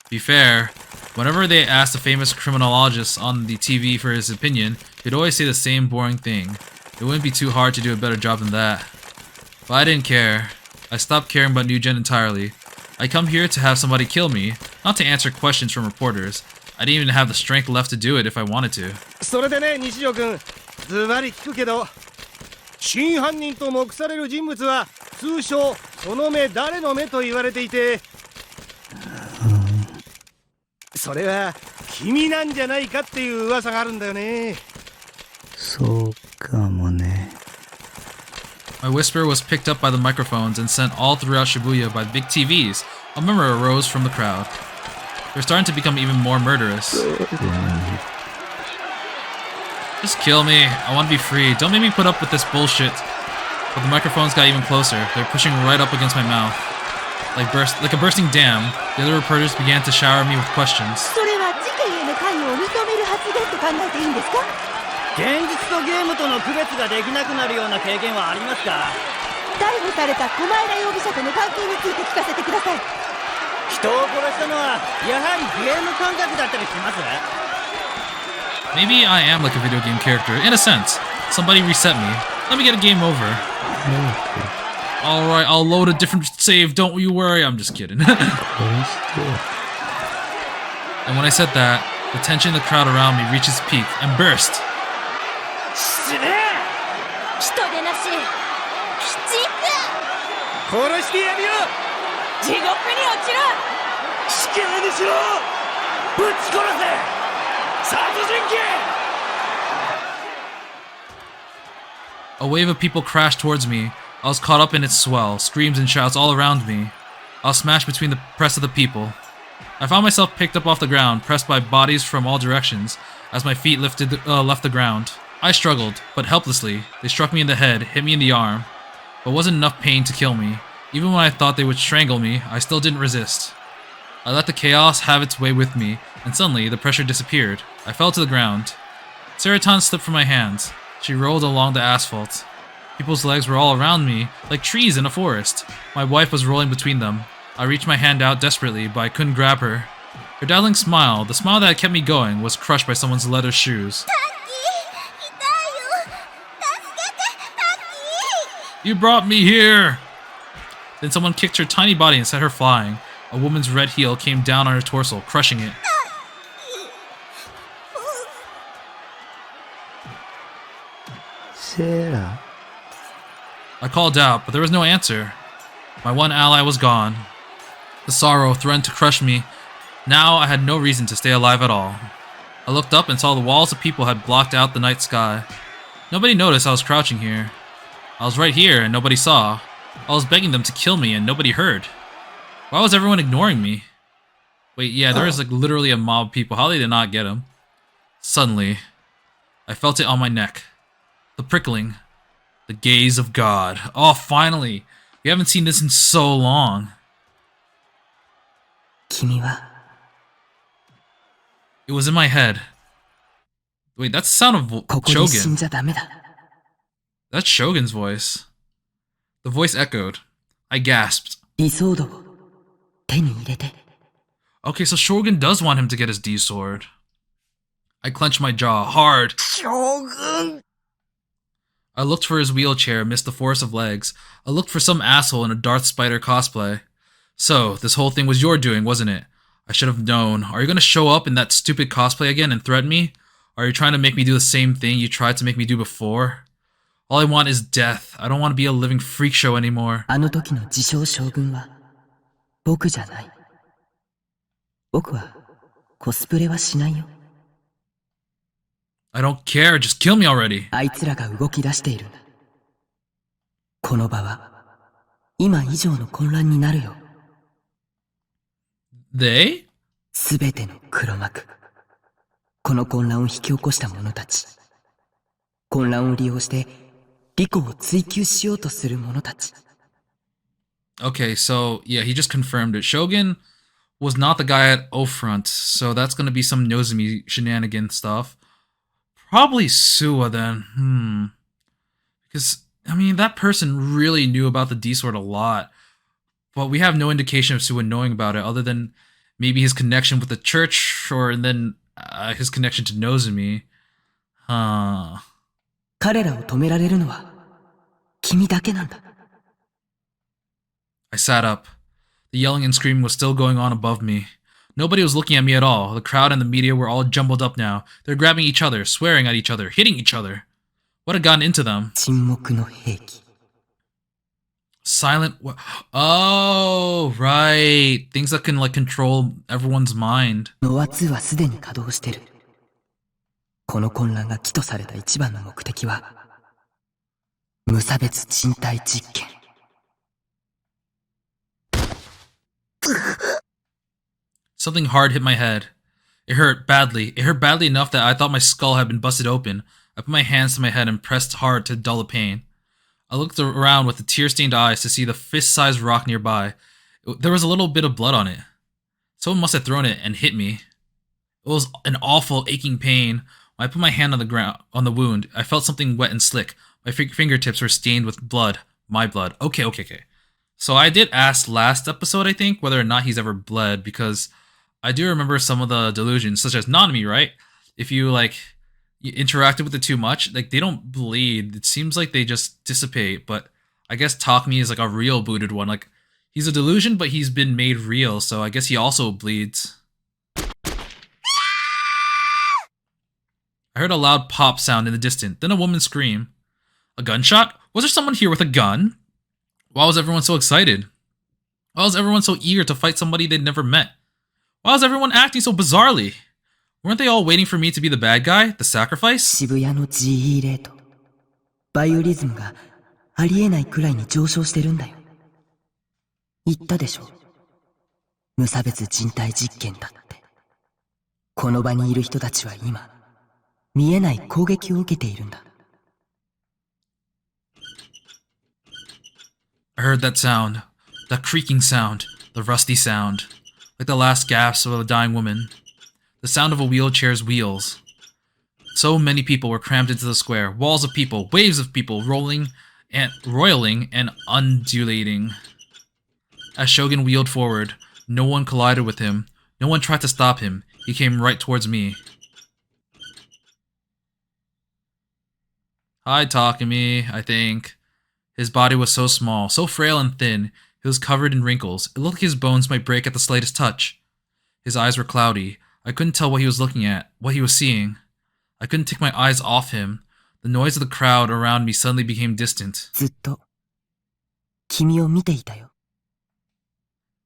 To be fair, whenever they asked a famous criminologist on the TV for his opinion, he'd always say the same boring thing. It wouldn't be too hard to do a better job than that. But I didn't care. I stopped caring about New Gen entirely. I come here to have somebody kill me, not to answer questions from reporters. I didn't even have the strength left to do it if I wanted to. それでね、西尾君、ズバリ聞くけど、真犯人と目される人物は通称その目誰の目と言われていて、それは君なんじゃないかっていう噂があるんだよね。そうかもね。My whisper was picked up by the microphones and sent all throughout Shibuya by big TVs. A murmur arose from the crowd. They're starting to become even more murderous. Just kill me. I want to be free. Don't make me put up with this bullshit. But the microphones got even closer. They're pushing right up against my mouth. Like a bursting dam, the other reporters began to shower me with questions. それは事件への関与を認める発言と考えていいんですか? 現実とゲームとの区別ができなくなるような経験はありますか? 逮捕された小前田容疑者との関係について聞かせてください。人を殺したのはやはりゲーム感覚だったりします? Maybe I am like a video game character, in a sense. Somebody reset me. Let me get a game over. Alright, I'll load a different save, don't you worry. I'm just kidding. And when I said that, the tension in the crowd around me reached its peak and burst. 人でなし、鬼畜、殺してやるよ。地獄に落ちろ。死刑にしろ。ぶち殺せ。殺人鬼。A wave of people crashed towards me. I was caught up in its swell, screams and shouts all around me. I was smashed between the press of the people. I found myself picked up off the ground, pressed by bodies from all directions, as my feet left the ground. I struggled, but helplessly. They struck me in the head, hit me in the arm, but wasn't enough pain to kill me. Even when I thought they would strangle me, I still didn't resist. I let the chaos have its way with me, and suddenly the pressure disappeared. I fell to the ground. Serotan slipped from my hands. She rolled along the asphalt. People's legs were all around me, like trees in a forest. My wife was rolling between them. I reached my hand out desperately, but I couldn't grab her. Her dazzling smile, the smile that had kept me going, was crushed by someone's leather shoes. You brought me here! Then someone kicked her tiny body and set her flying. A woman's red heel came down on her torso, crushing it. Sarah. I called out, but there was no answer. My one ally was gone. The sorrow threatened to crush me. Now I had no reason to stay alive at all. I looked up and saw the walls of people had blocked out the night sky. Nobody noticed I was crouching here. I was right here and nobody saw. I was begging them to kill me and nobody heard. Why was everyone ignoring me? Wait, yeah, there was like literally a mob of people. How did they not get him? Suddenly, I felt it on my neck. The prickling. The gaze of God. Oh, finally! We haven't seen this in so long. 君は It was in my head. Wait, that's the sound of ここで死ん Shogun. じゃダメだ。 That's Shogun's voice. The voice echoed. I gasped. 理想度を手に入れて。 Okay, so Shogun does want him to get his D sword. I clenched my jaw hard. Shogun! I looked for his wheelchair amidst the forest of legs. I looked for some asshole in a Darth Spider cosplay. So, this whole thing was your doing, wasn't it? I should have known. Are you gonna show up in that stupid cosplay again and threaten me? Are you trying to make me do the same thing you tried to make me do before? All I want is death. I don't want to be a living freak show anymore. あの時の自称将軍は僕じゃない。僕はコスプレはしないよ。 I don't care, just kill me already. あいつらが動き出しているんだ。この場は今以上の混乱になるよ。 They? すべての黒幕。この混乱を引き起こした者たち。混乱を利用して利己を追求しようとする者たち。 Okay, so yeah, he just confirmed it. Shogun was not the guy at O-Front, so that's gonna be some Nozumi shenanigan stuff. Probably Suwa then. Because, I mean, that person really knew about the D-Sword a lot. But we have no indication of Suwa knowing about it, other than maybe his connection with the church, or then his connection to Nozumi. 彼らを止められるのは君だけなんだ。 I sat up. The yelling and screaming was still going on above me. Nobody was looking at me at all. The crowd and the media were all jumbled up now. They're grabbing each other, swearing at each other, hitting each other. What had gotten into them? 沈黙の兵器。 Silent. Oh, right. Things that can like control everyone's mind. ノア2はすでに稼働してる。この混乱が起とされた一番の目的は無差別人体実験。 Something hard hit my head. It hurt badly. It hurt badly enough that I thought my skull had been busted open. I put my hands to my head and pressed hard to dull the pain. I looked around with the tear-stained eyes to see the fist-sized rock nearby. There was a little bit of blood on it. Someone must have thrown it and hit me. It was an awful, aching pain. When I put my hand on the wound, I felt something wet and slick. My fingertips were stained with blood. My blood. Okay. So I did ask last episode, I think, whether or not he's ever bled, because I do remember some of the delusions, such as Nanami, right? If you, you interacted with it too much, they don't bleed. It seems like they just dissipate, but I guess Takumi is, a real booted one. He's a delusion, but he's been made real, so I guess he also bleeds. I heard a loud pop sound in the distance, then a woman scream. A gunshot? Was there someone here with a gun? Why was everyone so excited? Why was everyone so eager to fight somebody they'd never met? Why was everyone acting so bizarrely? Weren't they all waiting for me to be the bad guy? The sacrifice? 渋谷の G レート。バイオリズムがありえないくらいに上昇してるんだよ。言ったでしょ。無差別人体実験だって。この場にいる人たちは今、見えない攻撃を受けているんだ。I heard that sound. That creaking sound. The rusty sound. Like the last gasp of a dying woman. The sound of a wheelchair's wheels. So many people were crammed into the square. Walls of people, waves of people, roiling and undulating. As Shogun wheeled forward, no one collided with him. No one tried to stop him. He came right towards me. Hi, Takumi, I think. His body was so small, so frail and thin. He was covered in wrinkles. It looked like his bones might break at the slightest touch. His eyes were cloudy. I couldn't tell what he was looking at, what he was seeing. I couldn't take my eyes off him. The noise of the crowd around me suddenly became distant. ずっと、君を見ていたよ。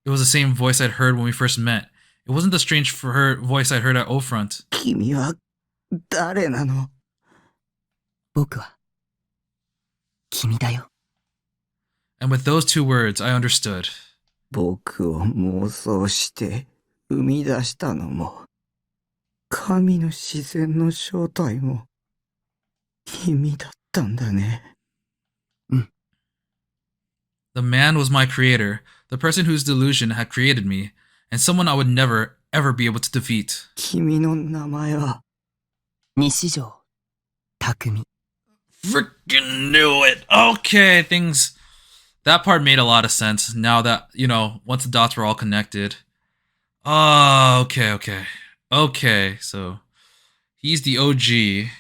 It was the same voice I'd heard when we first met. It wasn't the strange voice I'd heard at O-Front. 君は誰なの？僕は、君だよ。And with those two words, I understood. 僕を妄想して生み出したのも、神の自然の正体も、君だったんだね。うん。The man was my creator, the person whose delusion had created me, and someone I would never, ever be able to defeat. 君の名前は、西条匠。Freaking knew it! Okay, things... That part made a lot of sense now that, once the dots were all connected. Oh, okay. Okay, so... He's the OG.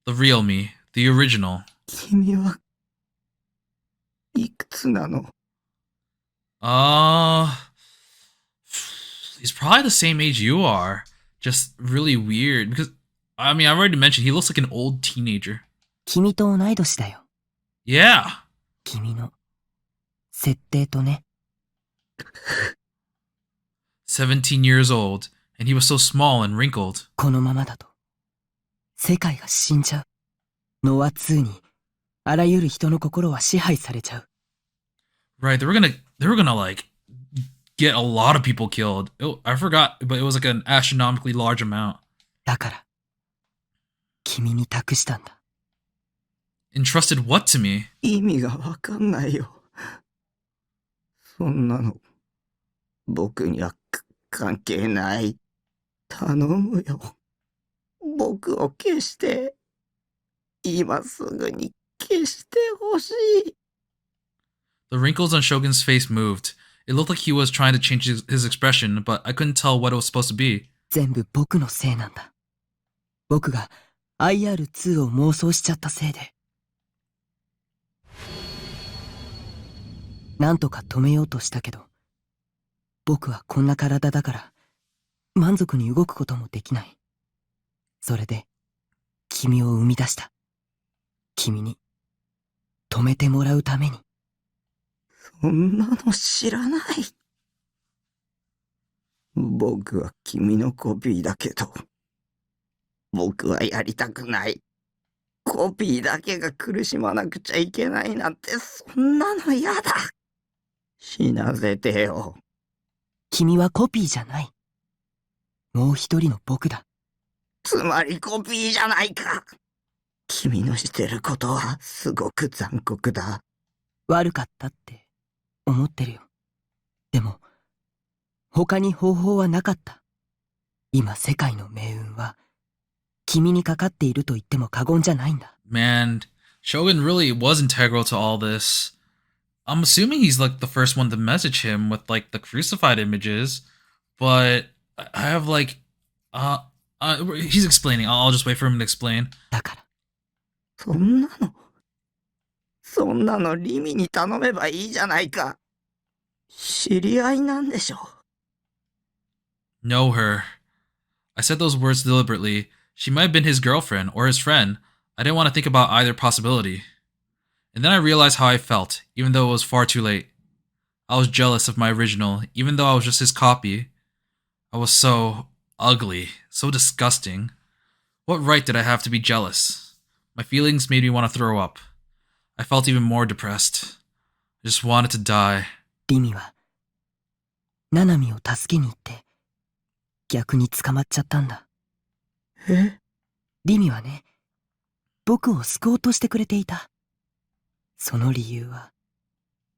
The real me. The original. 君はいくつなの？ He's probably the same age you are. Just really weird. Because, I mean, I've already mentioned, he looks like an old teenager. 君と同い年だよ。Yeah! 君の設定とね。17 years old, and he was so small and wrinkled. このままだと、世界が死んじゃう。ノア2に、あらゆる人の心は支配されちゃう。Right, they were gonna like, get a lot of people killed. I forgot, but it was like an astronomically large amount. だから、君に託したんだ。Entrusted what to me? 意味がわかんないよ。そんなの、僕には関係ない。頼むよ。僕を消して。今すぐに消してほしい。The wrinkles on Shogun's face moved. It looked like he was trying to change his expression, but I couldn't tell what it was supposed to be. 全部僕のせいなんだ。僕が IR2 を妄想しちゃったせいで。なんとか止めようとしたけど、僕はこんな体だから満足に動くこともできない。それで君を生み出した。君に止めてもらうために。そんなの知らない。僕は君のコピーだけど、僕はやりたくない。コピーだけが苦しまなくちゃいけないなんて、そんなの嫌だ。死なせてよ。君はコピーじゃない。もう一人の僕だ。つまりコピーじゃないか。君のしてることはすごく残酷だ。悪かったって思ってるよ。でも、他に方法はなかった。今世界の命運は、君にかかっていると言っても過言じゃないんだ。Man, Shogun really was integral to all this. I'm assuming he's like the first one to message him with like the crucified images, but I have like, he's explaining. I'll just wait for him to explain. だから、そんなのリミに頼めばいいじゃないか。知り合いなんでしょ。Know her. I said those words deliberately. She might have been his girlfriend or his friend. I didn't want to think about either possibility. And then I realized how I felt, even though it was far too late. I was jealous of my original, even though I was just his copy. I was so ugly, so disgusting. What right did I have to be jealous? My feelings made me want to throw up. I felt even more depressed. I just wanted to die. リミはナナミを助けに行って逆に捕まっちゃったんだ。え？リミはね、僕を救おうとしてくれていた。その理由は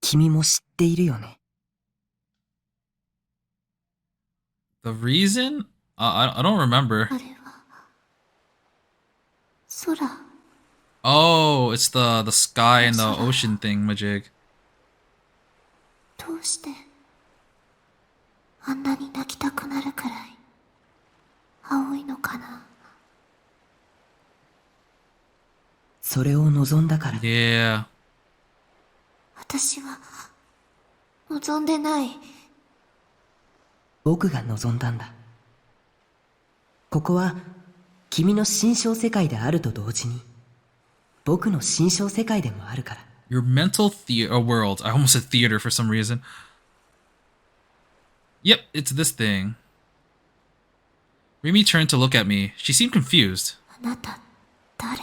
君も知っているよね。The reason? I don't remember. あれは空。 Oh, it's the sky and the ocean thing, Majig. どうしてあんなに泣きたくなるくらい青いのかな。それを望んだから。 Yeah. 私は望んでない。僕が望んだんだ。ここは君の心象世界であると同時に僕の心象世界でもあるから。 Your mental world. I almost said theater for some reason. Yep, it's this thing. Rimi turned to look at me. She seemed confused. あなた誰？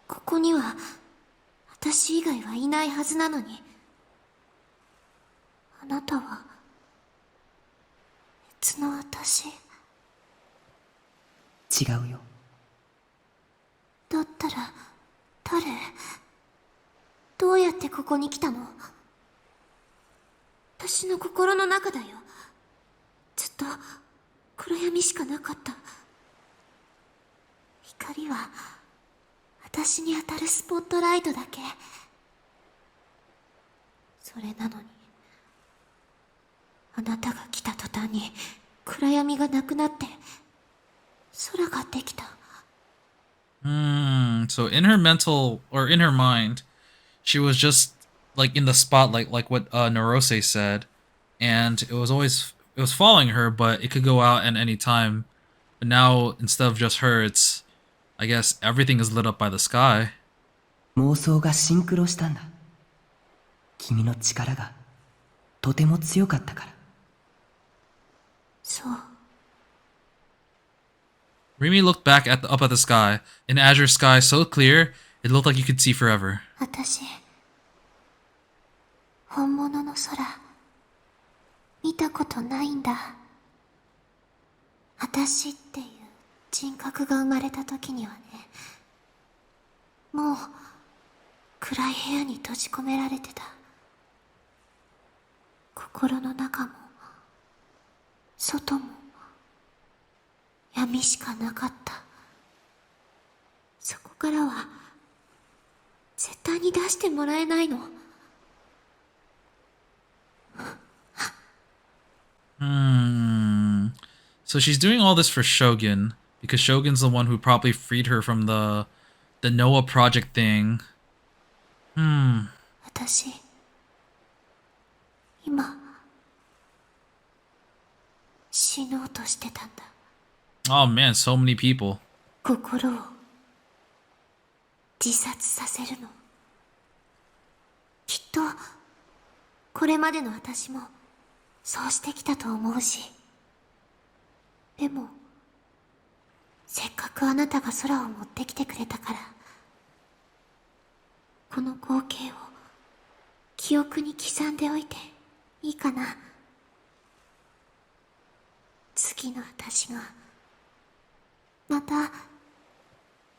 ここには私以外はいないはずなのに、あなたは別の私。違うよ。だったら誰？どうやってここに来たの？私の心の中だよ。ずっと暗闇しかなかった。光は私に当たるスポットライトだけ。それなのにあなたが来た途端に暗闇がなくなって空ができた。So in her mental, or in her mind, she was just like in the spotlight, like what Narose said, and it was following her, but it could go out at any time. But now instead of just her, it's, I guess, everything is lit up by the sky. 妄想がシンクロしたんだ。君の力がとても強かったから。そう。Rimi looked back up at the sky, an azure sky so clear it looked like you could see forever. 私、本物の空、見たことないんだ。私っていう人格が生まれた時にはね、もう暗い部屋に閉じ込められてた。心の中も外も闇しかなかった。そこからは絶対に出してもらえないの。So she's doing all this for Shogun because Shogun's the one who probably freed her from the Noah project thing. 私、今死のうとしてたんだ。Oh man, so many people. 心を自殺させるの。きっとこれまでの私もそうしてきたと思うし。でもせっかくあなたが空を持ってきてくれたから、この光景を記憶に刻んでおいていいかな。次の私がまた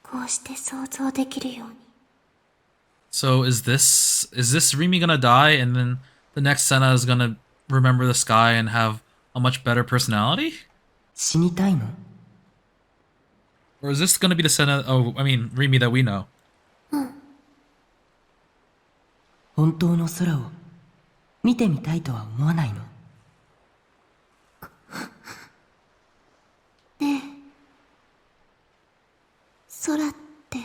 こうして想像できるように。 So is this Rimi gonna die and then the next Senna is gonna remember the sky and have a much better personality? 死にたいの？ Or is this gonna be the Senna, Rimi that we know? 本当の空を見てみたいとは思わないの？ねえ、空って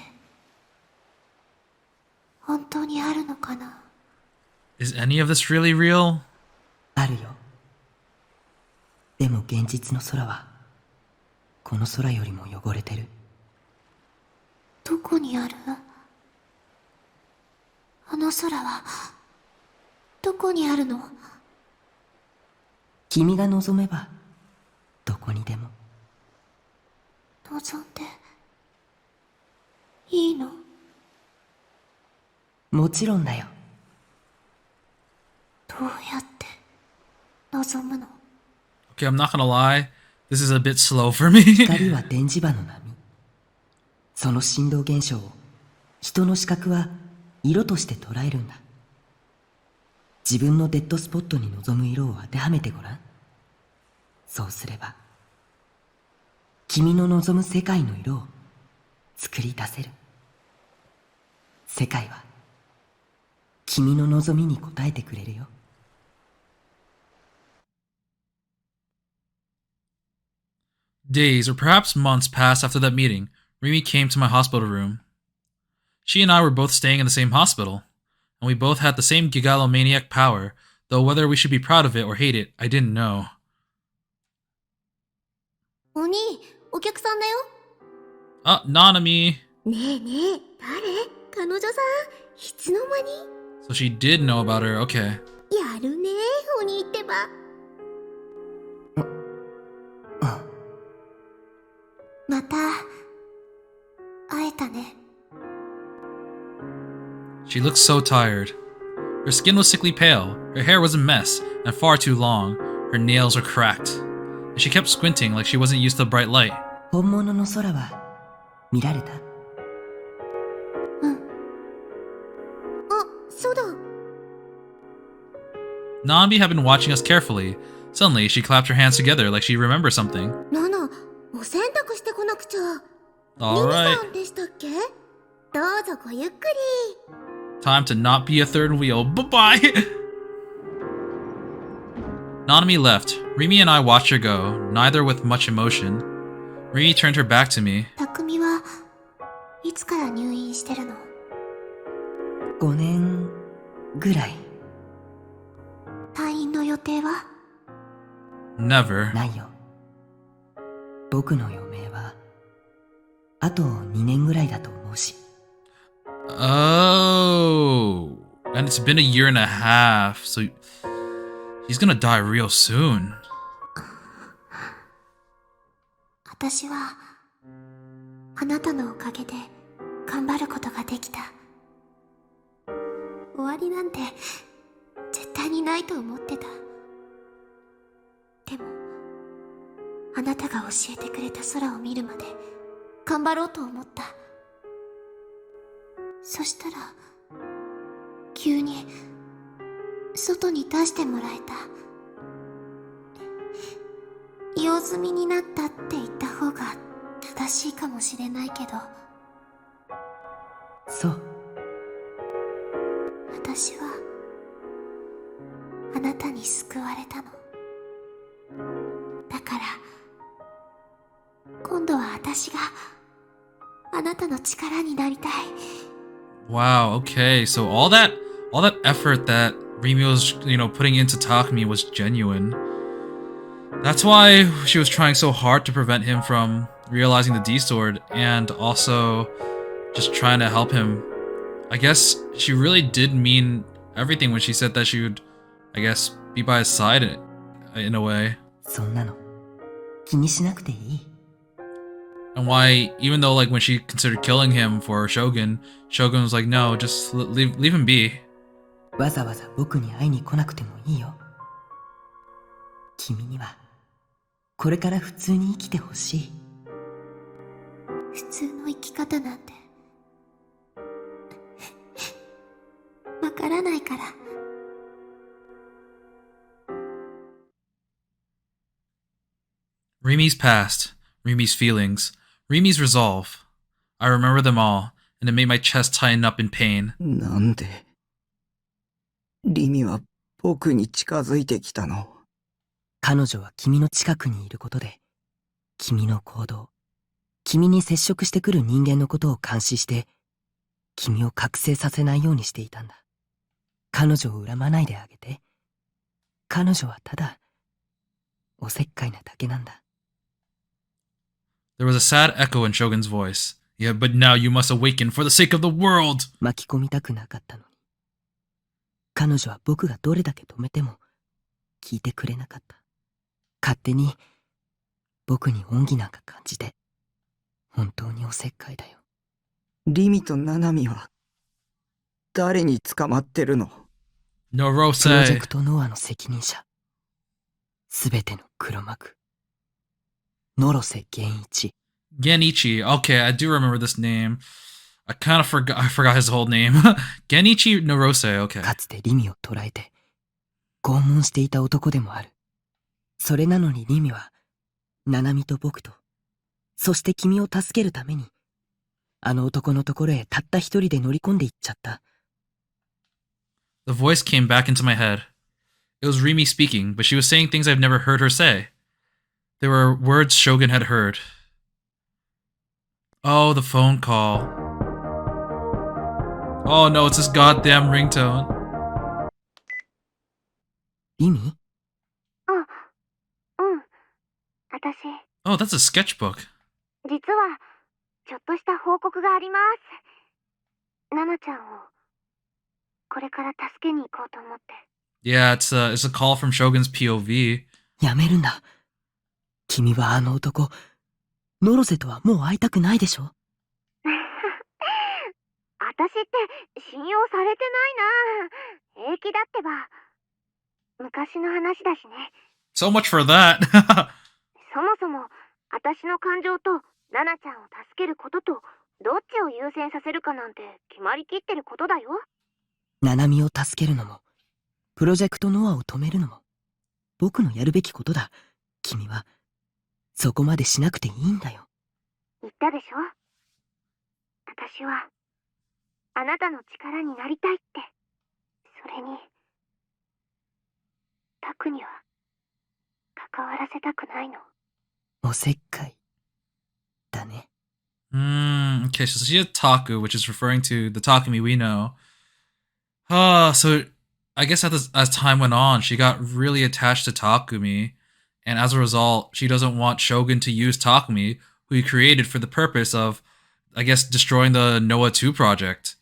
本当にあるのかな？ Is any of this really real? あるよ。でも現実の空はこの空よりも汚れてる。どこにある？あの空はどこにあるの？君が望めばどこにでも。望んでいいの？もちろんだよ。どうやって望むの？ Okay, I'm not gonna lie. This is a bit slow for me. 光は電磁場の波。その振動現象を人の視覚は色として捉えるんだ。自分のデッドスポットに望む色を当てはめてごらん。そうすれば君の望む世界の色を作り出せる。世界は君の望みに応えてくれるよ。Days, or perhaps months, passed after that meeting. Remy came to my hospital room. She and I were both staying in the same hospital, and we both had the same gigalomaniac power, though whether we should be proud of it or hate it, I didn't know. お兄、お客さんだよ。 Nanami! ねえねえ、誰？彼女さん、いつの間に？ So she did know about her, okay. やるね、お兄ってば。また会えたね。 She looked so tired. Her skin was sickly pale, her hair was a mess, and far too long, her nails were cracked, and she kept squinting like she wasn't used to bright light. 本物の空は見られた？うん。あ、そうだ。 Nambi had been watching us carefully. Suddenly, she clapped her hands together like she remembered something. ナナ、お洗濯してこなくちゃ。 Alright, さんでしたっけ？どうぞごゆっくり。 time to not be a third wheel. Bye-bye! Nanami left. Remy and I watched her go, neither with much emotion. Remy turned her back to me. 匠はいつから入院してるの5年ぐらい。退院の予定は Never. ないよ。僕の余命はあと2年ぐらいだと思うし。 Oh, and it's been a year and a half, so he's gonna die real soon. 私はあなたのおかげで頑張ることができた。終わりなんて絶対にないと思ってた。でもあなたが教えてくれた空を見るまで頑張ろうと思った。そしたら急に外に出してもらえた。用済みになったって言った方が正しいかもしれないけど、そう。私はあなたに救われたの。だから今度は私があなたの力になりたい。 Wow, okay, so all that effort that Remy was, putting into Takumi was genuine. That's why she was trying so hard to prevent him from realizing the D-Sword and also just trying to help him. I guess she really did mean everything when she said that she would, I guess, be by his side in a way. そんなの気にしなくていい。 And why, even though like when she considered killing him for Shogun was like, no, just leave him be. わざわざ僕に会いに来なくてもいいよ。君にはこれから普通に生きてほしい。普通の生き方なんてわからないから。 Remy's past, Remy's feelings, Remy's resolve. I remember them all, and it made my chest tighten up in pain. なんでリミは僕に近づいてきたの？彼女は君の近くにいることで、君の行動、君に接触してくる人間のことを監視して、君を覚醒させないようにしていたんだ。彼女を恨まないであげて。彼女はただ、おせっかいなだけなんだ。There was a sad echo in Shogun's voice. Yeah, but now you must awaken for the sake of the world! 巻き込みたくなかったのに。彼女は僕がどれだけ止めても聞いてくれなかった。勝手に僕に恩義なんか感じて、本当におせっかいだよ。リミとナナミは誰に捕まってるの？プロジェ Norose. クトノアの責任者。すべての黒幕。ノロセ源一。 Genichi. Okay, I do remember this name. I kind of forgot. I forgot his whole name. Genichi Norose. Okay. かつてリミを捕らえて拷問していた男でもある。それなのにリミはナナミと僕と、そして君を助けるためにあの男のところへたった一人で乗り込んでいっちゃった。 The voice came back into my head. It was Rimi speaking, but she was saying things I've never heard her say. They were words Shogun had heard. Oh, the phone call. Oh no, it's this goddamn ringtone. リミ？あ、うん。私、 Oh, that's a sketchbook. 実は、ちょっとした報告があります。ナナちゃんを、これから助けに行こうと思って。Yeah, it's a call from Shogun's POV. やめるんだ。君はあの男、ノロセとはもう会いたくないでしょ？私って信用されてないな。平気だってば。昔の話だしね。So much for that. そもそも、私の感情とナナちゃんを助けることと、どっちを優先させるかなんて決まりきってることだよ。ナナミを助けるのも、プロジェクトノアを止めるのも、僕のやるべきことだ。君は、そこまでしなくていいんだよ。言ったでしょ。私は、あなたの力になりたいって。それに、タクには、関わらせたくないの。おせっかい、だね。Okay, so she had Taku, which is referring to the Takumi we know. So I guess as time went on, she got really attached to Takumi, and as a result, she doesn't want Shogun to use Takumi, who he created for the purpose of, I guess, destroying the Noah 2 project.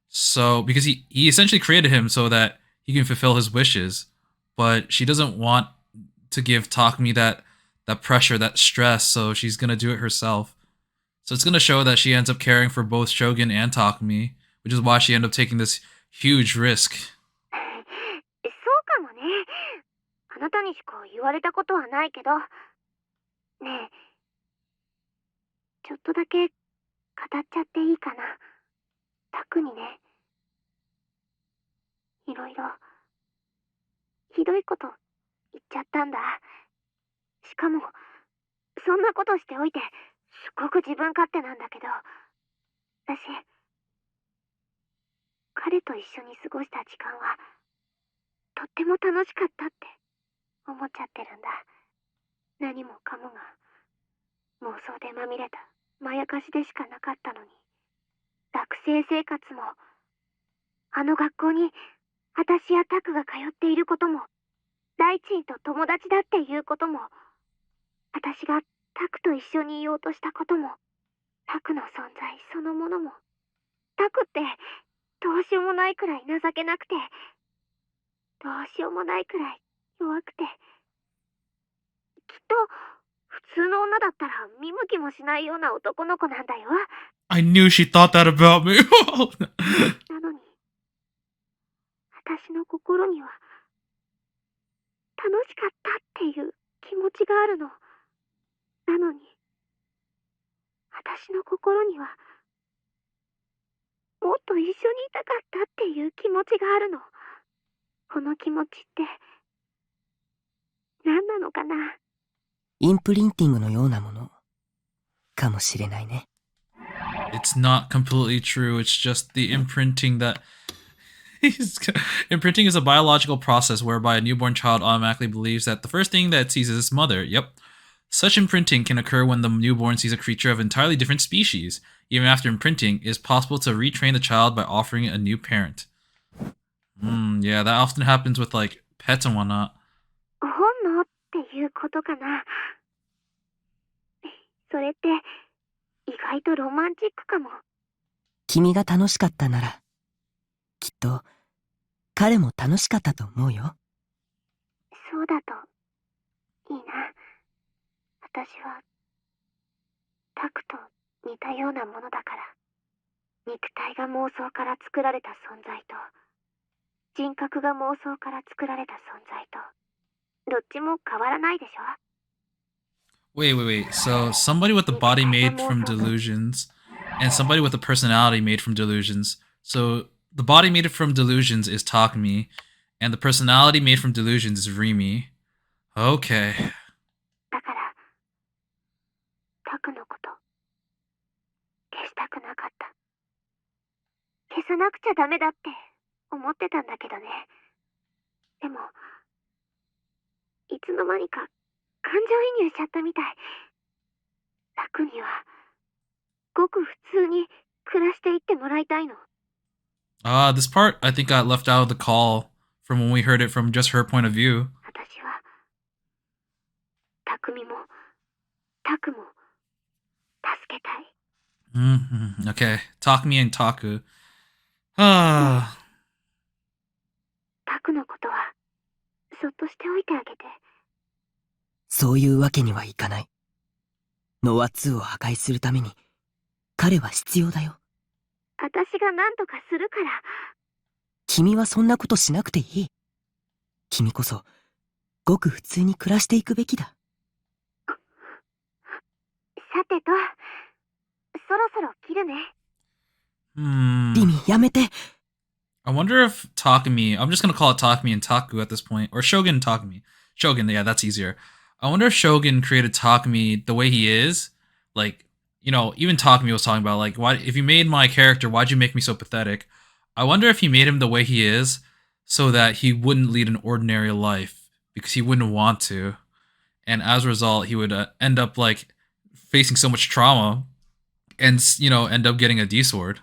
So, because he essentially created him so that he can fulfill his wishes, but she doesn't want to give Takumi that pressure, that stress, so she's gonna do it herself. So it's gonna show that she ends up caring for both Shogun and Takumi, which is why she ended up taking this huge risk. そうかもね。あなたにしか言われたことはないけど。ねえ、ちょっとだけ語っちゃっていいかな。タクにね、いろいろひどいこと言っちゃったんだ。しかも、そんなことしておいて、すっごく自分勝手なんだけど、私、彼と一緒に過ごした時間は、とっても楽しかったって思っちゃってるんだ。何もかもが妄想でまみれたまやかしでしかなかったのに、学生生活も、あの学校に私やタクが通っていることも、大地と友達だっていうことも、私がタクと一緒にいようとしたことも、タクの存在そのものも、タクってどうしようもないくらい情けなくて、どうしようもないくらい弱くて、きっと普通の女だったら見向きもしないような男の子なんだよ。I knew she thought that about me. なのに、私の心には楽しかったっていう気持ちがあるの。なのに、私の心にはもっと一緒にいたかったっていう気持ちがあるの。この気持ちって何なのかな。インプリンティングのようなものかもしれないね。It's not completely true. It's just the imprinting that imprinting is a biological process whereby a newborn child automatically believes that the first thing that it sees is its mother. Yep. Such imprinting can occur when the newborn sees a creature of entirely different species. Even after imprinting, it is possible to retrain the child by offering it a new parent. Yeah, that often happens with like pets and whatnot. 本能っていうことかな。それって意外とロマンチックかも。君が楽しかったなら、きっと彼も楽しかったと思うよ。そうだといいな。私はタクと似たようなものだから。肉体が妄想から作られた存在と、人格が妄想から作られた存在と、どっちも変わらないでしょ。 Wait. So somebody with the body made from delusions and somebody with a personality made from delusions. So the body made from delusions is Takumi and the personality made from delusions is Rimi. Okay. だから、タクのこと消したくなかった。消さなくちゃダメだって思ってたんだけどね。でも、いつの間にか感情移入しちゃったみたい。タクにはごく普通に暮らしていってもらいたいの。This part I think got left out of the call from when we heard it from just her point of view. 私はタクミもタクも助けたい。Okay. Takumi and Taku. Ah. タクのことはそっとしておいてあげて。そういうわけにはいかない。ノア2を破壊するために彼は必要だよ。私が何とかするから。君はそんなことしなくていい。君こそごく普通に暮らしていくべきだ。さてと、そろそろ切るね。リミ、やめて。I wonder if Takumi, I'm just gonna call it Takumi and Taku at this point, or Shogun and Takumi. Shogun, yeah, that's easier. I wonder if Shogun created Takumi the way he is. Like, you know, even Takumi was talking about, like, why, if you made my character, why'd you make me so pathetic? I wonder if he made him the way he is so that he wouldn't lead an ordinary life because he wouldn't want to. And as a result, he would end up, like, facing so much trauma and, you know, end up getting a D-sword.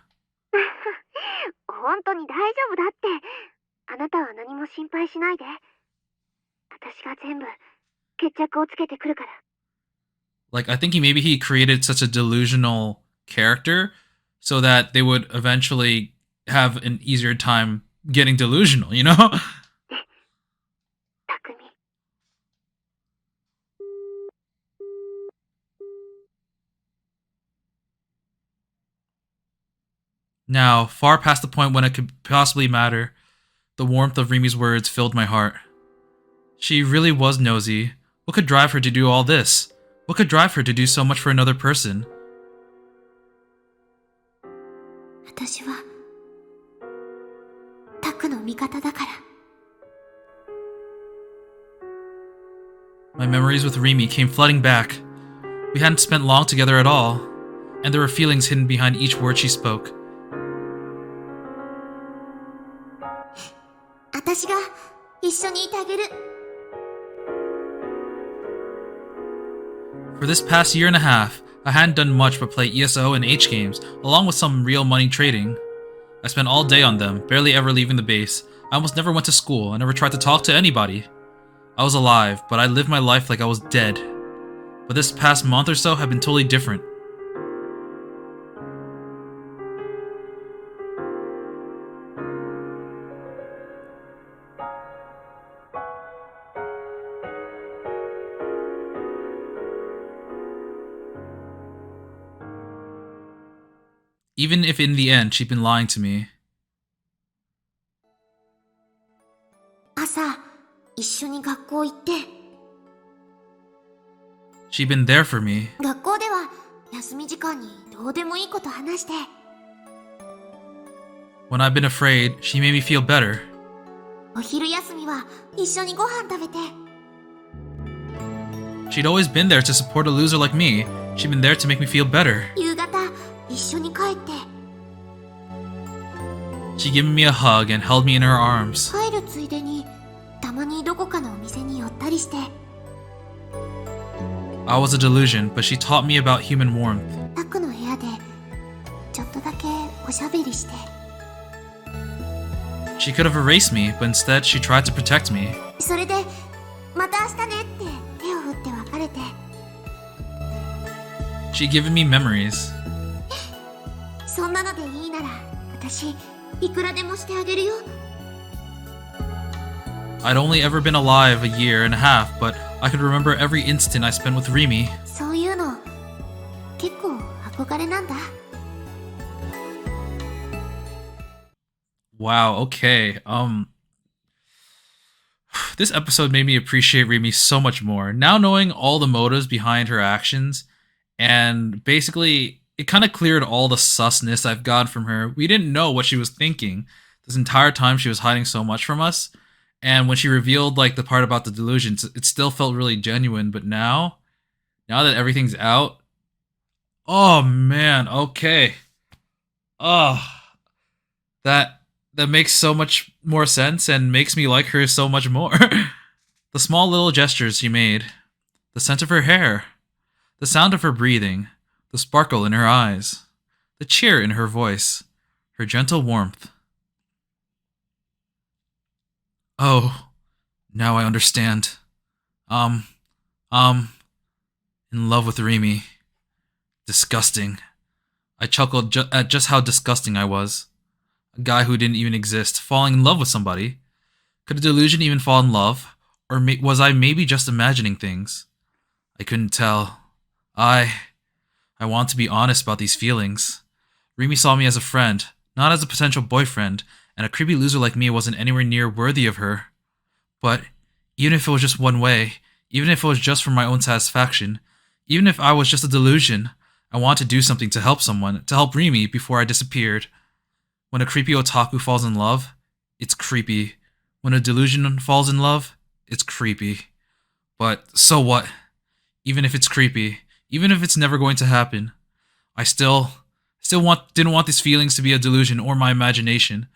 本当に大丈夫だって。あなたは何も心配しないで。私が全部決着をつけてくるから。Like, I think maybe he created such a delusional character so that they would eventually have an easier time getting delusional, you know? タクミ。Now, far past the point when it could possibly matter, the warmth of Rimi's words filled my heart. She really was nosy. What could drive her to do all this? What could drive her to do so much for another person? 私はタクの味方だから。My memories with Rimi came flooding back. We hadn't spent long together at all, and there were feelings hidden behind each word she spoke. 私が一緒にいてあげる。For this past year and a half, I hadn't done much but play ESO and H games, along with some real money trading. I spent all day on them, barely ever leaving the base. I almost never went to school, I never tried to talk to anybody. I was alive, but I lived my life like I was dead. But this past month or so have been totally different. Even if in the end she'd been lying to me. 朝、一緒に学校行って。She'd been there for me. 学校では休み時間にどうでもいいこと話して。When I've been afraid, she made me feel better. お昼休みは一緒にご飯食べて。She'd always been there to support a loser like me. She'd been there to make me feel better. 夕方、一緒に帰って。She'd given me a hug and held me in her arms. 帰るついでに、たまにどこかのお店に寄ったりして。I was a delusion, but she taught me about human warmth. タクの部屋で、ちょっとだけおしゃべりして。She could have erased me, but instead she tried to protect me. それで、また明日ねって手を振って別れて。She'd given me memories. そんなのでいいなら、私、いくらでもしてあげるよ。I'd only ever been alive a year and a half, but I could remember every instant I spent with Rimi. そういうの、結構憧れなんだ。Wow, okay. This episode made me appreciate Rimi so much more. Now knowing all the motives behind her actions, and basically it kind of cleared all the susness I've got from her. We didn't know what she was thinking this entire time. She was hiding so much from us. And when she revealed like the part about the delusions, it still felt really genuine. But now that everything's out, oh man, okay. Oh, that that makes so much more sense and makes me like her so much more. The small little gestures she made, the scent of her hair, the sound of her breathing, the sparkle in her eyes, the cheer in her voice, her gentle warmth. Oh, now I understand. Um, um, in love with Rimi. Disgusting. I chuckled at just how disgusting I was. A guy who didn't even exist, falling in love with somebody. Could a delusion even fall in love? Or was I maybe just imagining things? I couldn't tell. I want to be honest about these feelings. Rimi saw me as a friend, not as a potential boyfriend, and a creepy loser like me wasn't anywhere near worthy of her. But even if it was just one way, even if it was just for my own satisfaction, even if I was just a delusion, I want to do something to help someone, to help Rimi before I disappeared. When a creepy otaku falls in love, it's creepy. When a delusion falls in love, it's creepy. But so what? Even if it's creepy, even if it's never going to happen, I still didn't want these feelings to be a delusion or my imagination.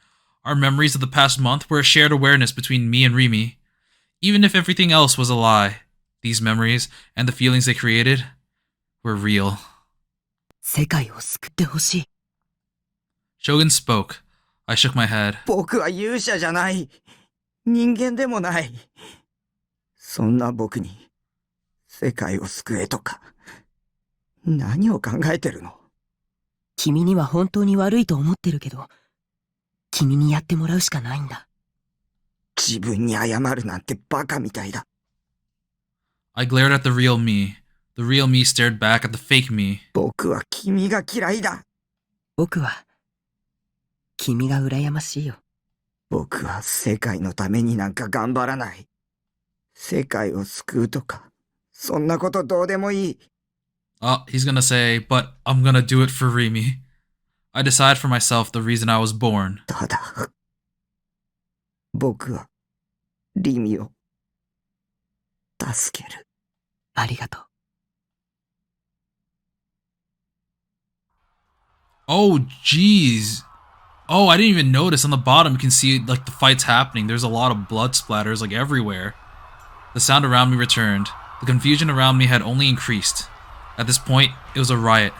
Our memories of the past month were a shared awareness between me and Rimi. Even if everything else was a lie, these memories and the feelings they created were real. 世界を救ってほしい。 Shogun spoke. I shook my head. 僕は勇者じゃない。人間でもない。そんな僕に、世界を救えとか、何を考えてるの？君には本当に悪いと思ってるけど、君にやってもらうしかないんだ。自分に謝るなんてバカみたいだ。I glared at the real me. The real me stared back at the fake me. 僕は君が嫌いだ。僕は、君が羨ましいよ。僕は世界のためになんか頑張らない。世界を救うとか、そんなことどうでもいい。Oh, he's gonna say, but I'm gonna do it for Rimi. I decide for myself the reason I was born. ただ、僕は、リミを、助ける。ありがとう。Oh, jeez. Oh, I didn't even notice. On the bottom, you can see like the fight's happening. There's a lot of blood splatters like everywhere. The sound around me returned. The confusion around me had only increased. At this point, it was a riot.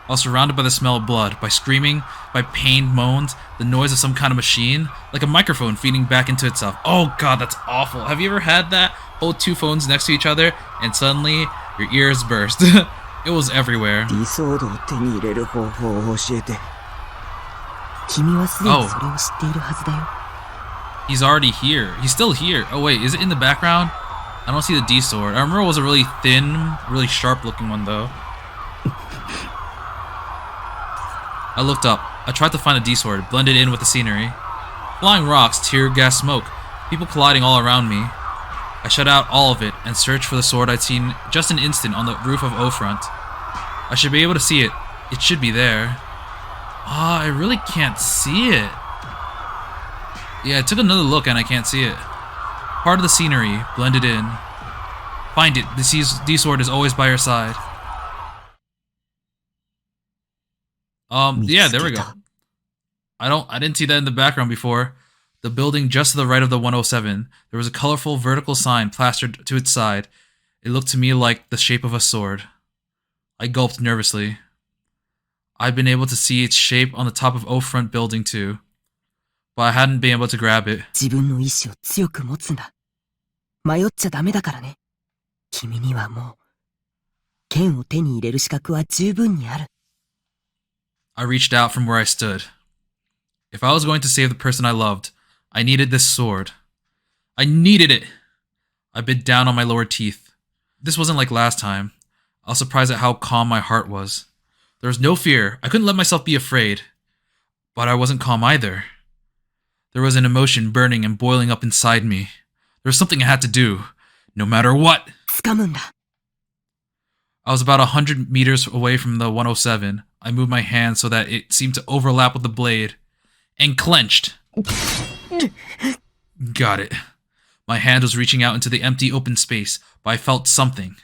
I was surrounded by the smell of blood, by screaming, by pained moans, the noise of some kind of machine, like a microphone feeding back into itself. Oh god, that's awful. Have you ever had that? Hold two phones next to each other, and suddenly, your ears burst. It was everywhere. 理想度を手に入れる方法を教えて。君はすでにそれを知っているはずだよ。He's already here. He's still here. Oh wait, is it in the background? I don't see the D sword. I remember it was a really thin, really sharp looking one though. I looked up. I tried to find a D sword, blended in with the scenery. Flying rocks, tear gas, smoke, people colliding all around me. I shut out all of it and searched for the sword I'd seen just an instant on the roof of O Front. I should be able to see it. It should be there. Ah, I really can't see it. Yeah, I took another look and I can't see it. Part of the scenery, blended in. Find it. The D-sword is always by your side. Yeah, there we go. I didn't see that in the background before. The building just to the right of the 107. There was a colorful vertical sign plastered to its side. It looked to me like the shape of a sword. I gulped nervously. I'd been able to see its shape on the top of O Front building too. But I hadn't been able to grab it. 自分の意志を強く持つんだ。迷っちゃダメだからね。君にはもう、剣を手に入れる資格は十分にある。I reached out from where I stood. If I was going to save the person I loved, I needed this sword. I needed it! I bit down on my lower teeth. This wasn't like last time. I was surprised at how calm my heart was. There was no fear. I couldn't let myself be afraid. But I wasn't calm either. There was an emotion burning and boiling up inside me. There was something I had to do, no matter what. 掴むんだ。 I was about 100 meters away from the 107. I moved my hand so that it seemed to overlap with the blade, and clenched. Got it. My hand was reaching out into the empty open space, but I felt something.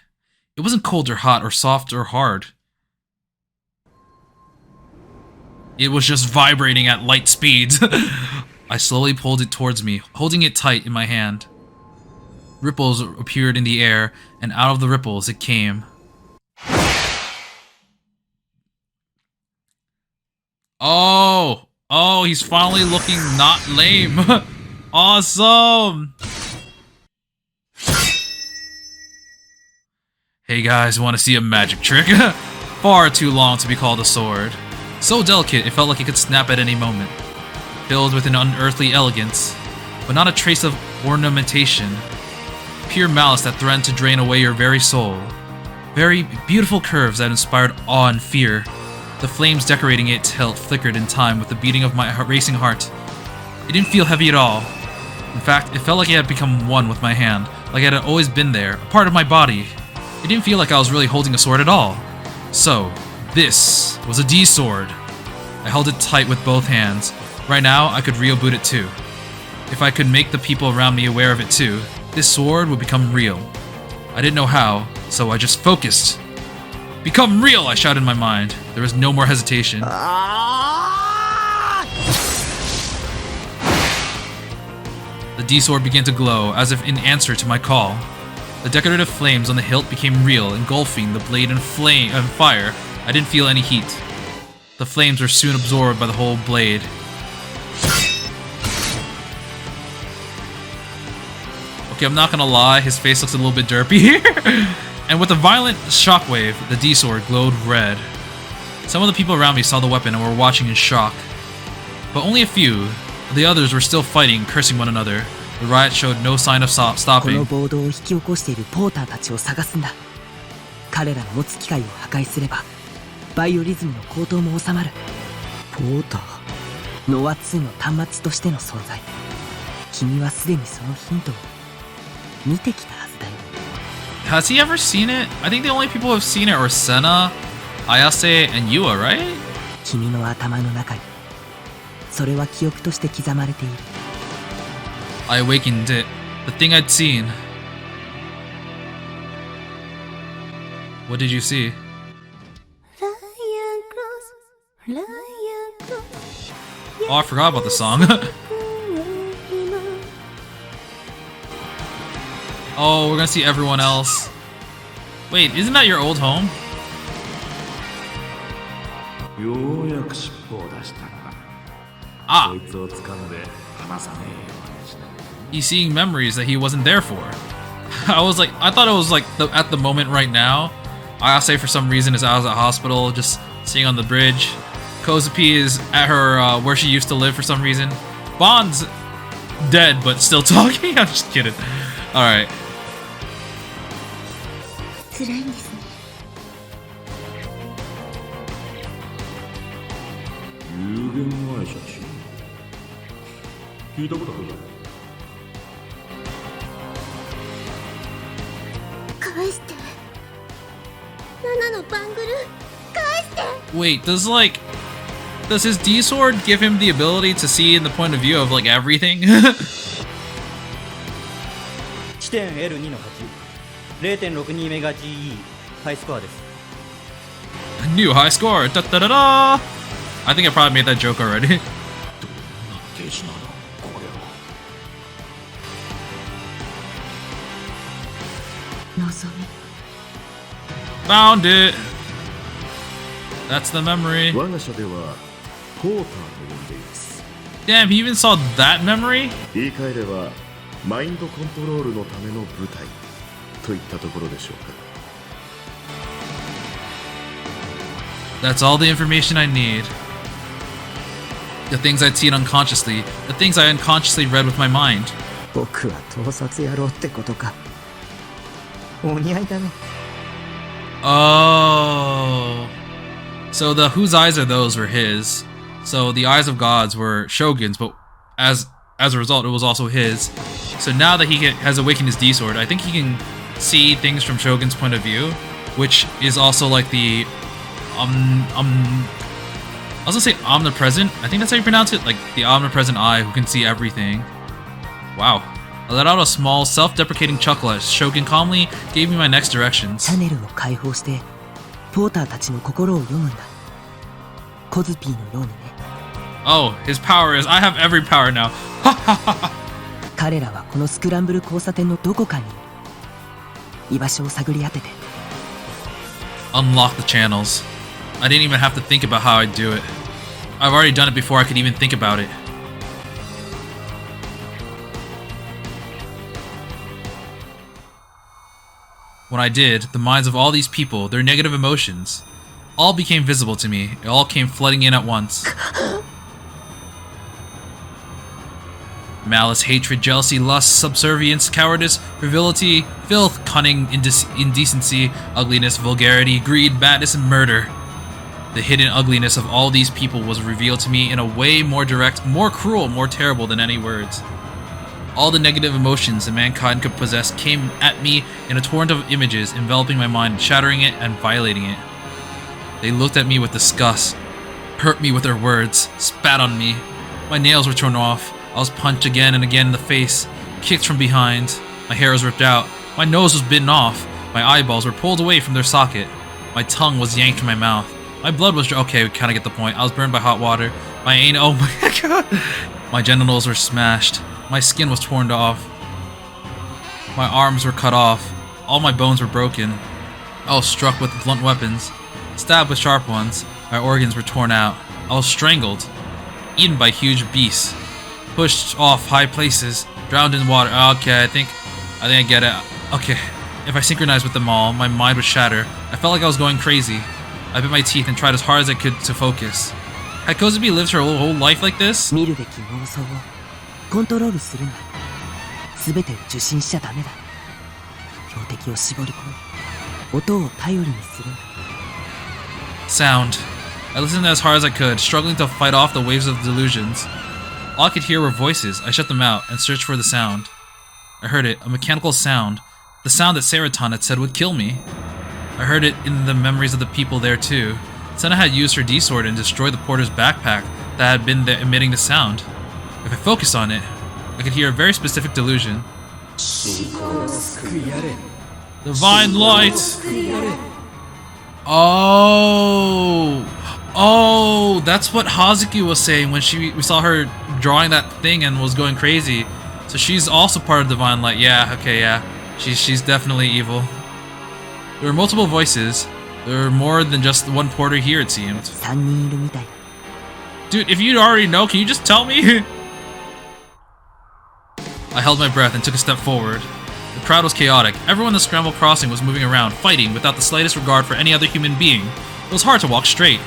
It wasn't cold or hot or soft or hard. It was just vibrating at light speeds. I slowly pulled it towards me, holding it tight in my hand. Ripples appeared in the air, and out of the ripples it came. Oh, he's finally looking not lame. Awesome. Hey guys, want to see a magic trick? Far too long to be called a sword. So delicate, it felt like it could snap at any moment. Filled with an unearthly elegance, but not a trace of ornamentation. Pure malice that threatened to drain away your very soul. Very beautiful curves that inspired awe and fear. The flames decorating its hilt flickered in time with the beating of my racing heart. It didn't feel heavy at all. In fact, it felt like it had become one with my hand, like it had always been there, a part of my body. It didn't feel like I was really holding a sword at all. So, this was a D-sword. I held it tight with both hands. Right now, I could real boot it too. If I could make the people around me aware of it too, this sword would become real. I didn't know how, so I just focused. Become real, I shouted in my mind. There was no more hesitation. The D-sword began to glow, as if in answer to my call. The decorative flames on the hilt became real, engulfing the blade in fire. I didn't feel any heat. The flames were soon absorbed by the whole blade. Okay, I'm not gonna lie, his face looks a little bit derpy here. And with a violent shockwave, the D-sword glowed red. Some of the people around me saw the weapon and were watching in shock. But only a few. The others were still fighting, cursing one another. The riot showed no sign of この stopping. 暴動を引き起こしているポーターたちを探すんだ。彼らの持つ機械を破壊すれば、バイオリズムの高騰も収まる。ポーター。ノア2の端末としての存在。君はすでにそのヒントを見てきたはずだよ。Has he ever seen it? I think the only people who have seen it are Senna, Ayase, and Yua, right? 君の頭の中に。それは記憶として刻まれている。I awakened it. The thing I'd seen. What did you see? Oh, I forgot about the song. Oh, we're gonna see everyone else. Wait, isn't that your old home? ようやく尻尾を出したか。 Ah, こいつを掴んで離さねえようにして。 he's seeing memories that he wasn't there for. I thought it was like at the moment right now. Ayase for some reason is out of the hospital, just sitting on the bridge. Kozupi is at her where she used to live for some reason. Bond's dead but still talking. I'm just kidding. All right. 辛いんですね。有限会社し聞いたことあるぞ。返して7のバングル返して Wait, does his D sword give him the ability to see in the point of view of like everything? 地点 L2 の8 0.62 メガ GE ハイスコアです。 New high score. Da da da da. I think I probably made that joke already. 停止なのこれは。望み Found it. That's the memory. 我が社ではポーターと呼んでいます。 Damn, he even saw that memory? 言い換えればマインドコントロールのための舞台といったところでしょうか。 That's all the information I need. The things I'd seen unconsciously, the things I unconsciously read with my mind. 僕は盗撮野郎ってことか。お似合いだね。 Oh. So the whose eyes are those were his. So the eyes of gods were Shogun's, but as as a result, it was also his. So now that he has awakened his D-Sword, I think he can see things from Shogun's point of view, which is also like the I was gonna say omnipresent. I think that's how you pronounce it, like the omnipresent eye who can see everything. Wow. I let out a small, self-deprecating chuckle as Shogun calmly gave me my next directions. チャネルを解放してポーターたちの心を読むんだ。コズピーのようにね。Oh, his power is I have every power now. 彼らはこのスクランブル交差点のどこかにいる。居場所を探り当てて。Unlock the channels. I didn't even have to think about how I'd do it. I've already done it before I could even think about it. When I did, the minds of all these people, their negative emotions, all became visible to me. It all came flooding in at once. Malice, hatred, jealousy, lust, subservience, cowardice, frivolity, filth, cunning, indecency, ugliness, vulgarity, greed, madness, and murder. The hidden ugliness of all these people was revealed to me in a way more direct, more cruel, more terrible than any words. All the negative emotions that mankind could possess came at me in a torrent of images, enveloping my mind, shattering it, and violating it. They looked at me with disgust, hurt me with their words, spat on me. My nails were torn off. I was punched again and again in the face, kicked from behind. My hair was ripped out. My nose was bitten off. My eyeballs were pulled away from their socket. My tongue was yanked from my mouth. My blood was... Okay, we kind of get the point. I was burned by hot water. My anal... Oh my god. My genitals were smashed. My skin was torn off. My arms were cut off. All my bones were broken. I was struck with blunt weapons. Stabbed with sharp ones. My organs were torn out. I was strangled. Eaten by huge beasts. Pushed off high places. Drowned in water. Okay, I think I get it. Okay. If I synchronized with them all, my mind would shatter. I felt like I was going crazy. I bit my teeth and tried as hard as I could to focus. Had Kozubi lived her whole life like this? 見るべき妄想をコントロールするんだ。全てを受信しちゃダメだ。標的を絞り込み、音を頼りにするんだ。Sound. I listened as hard as I could, struggling to fight off the waves of delusions. All I could hear were voices. I shut them out and searched for the sound. I heard it, a mechanical sound. The sound that Seraton had said would kill me. I heard it in the memories of the people there too. Senna had used her D-sword and destroyed the porter's backpack that had been there emitting the sound. If I focused on it, I could hear a very specific delusion. Divine light! Oh, that's what Hazuki was saying when we saw her drawing that thing and was going crazy. So she's also part of Divine Light. Yeah, okay, yeah. She's definitely evil. There were multiple voices. There were more than just one porter here, it seemed. 3人いるみたいだ。 Dude, if you already know, can you just tell me? I held my breath and took a step forward. The crowd was chaotic. Everyone in the scramble crossing was moving around, fighting without the slightest regard for any other human being. It was hard to walk straight.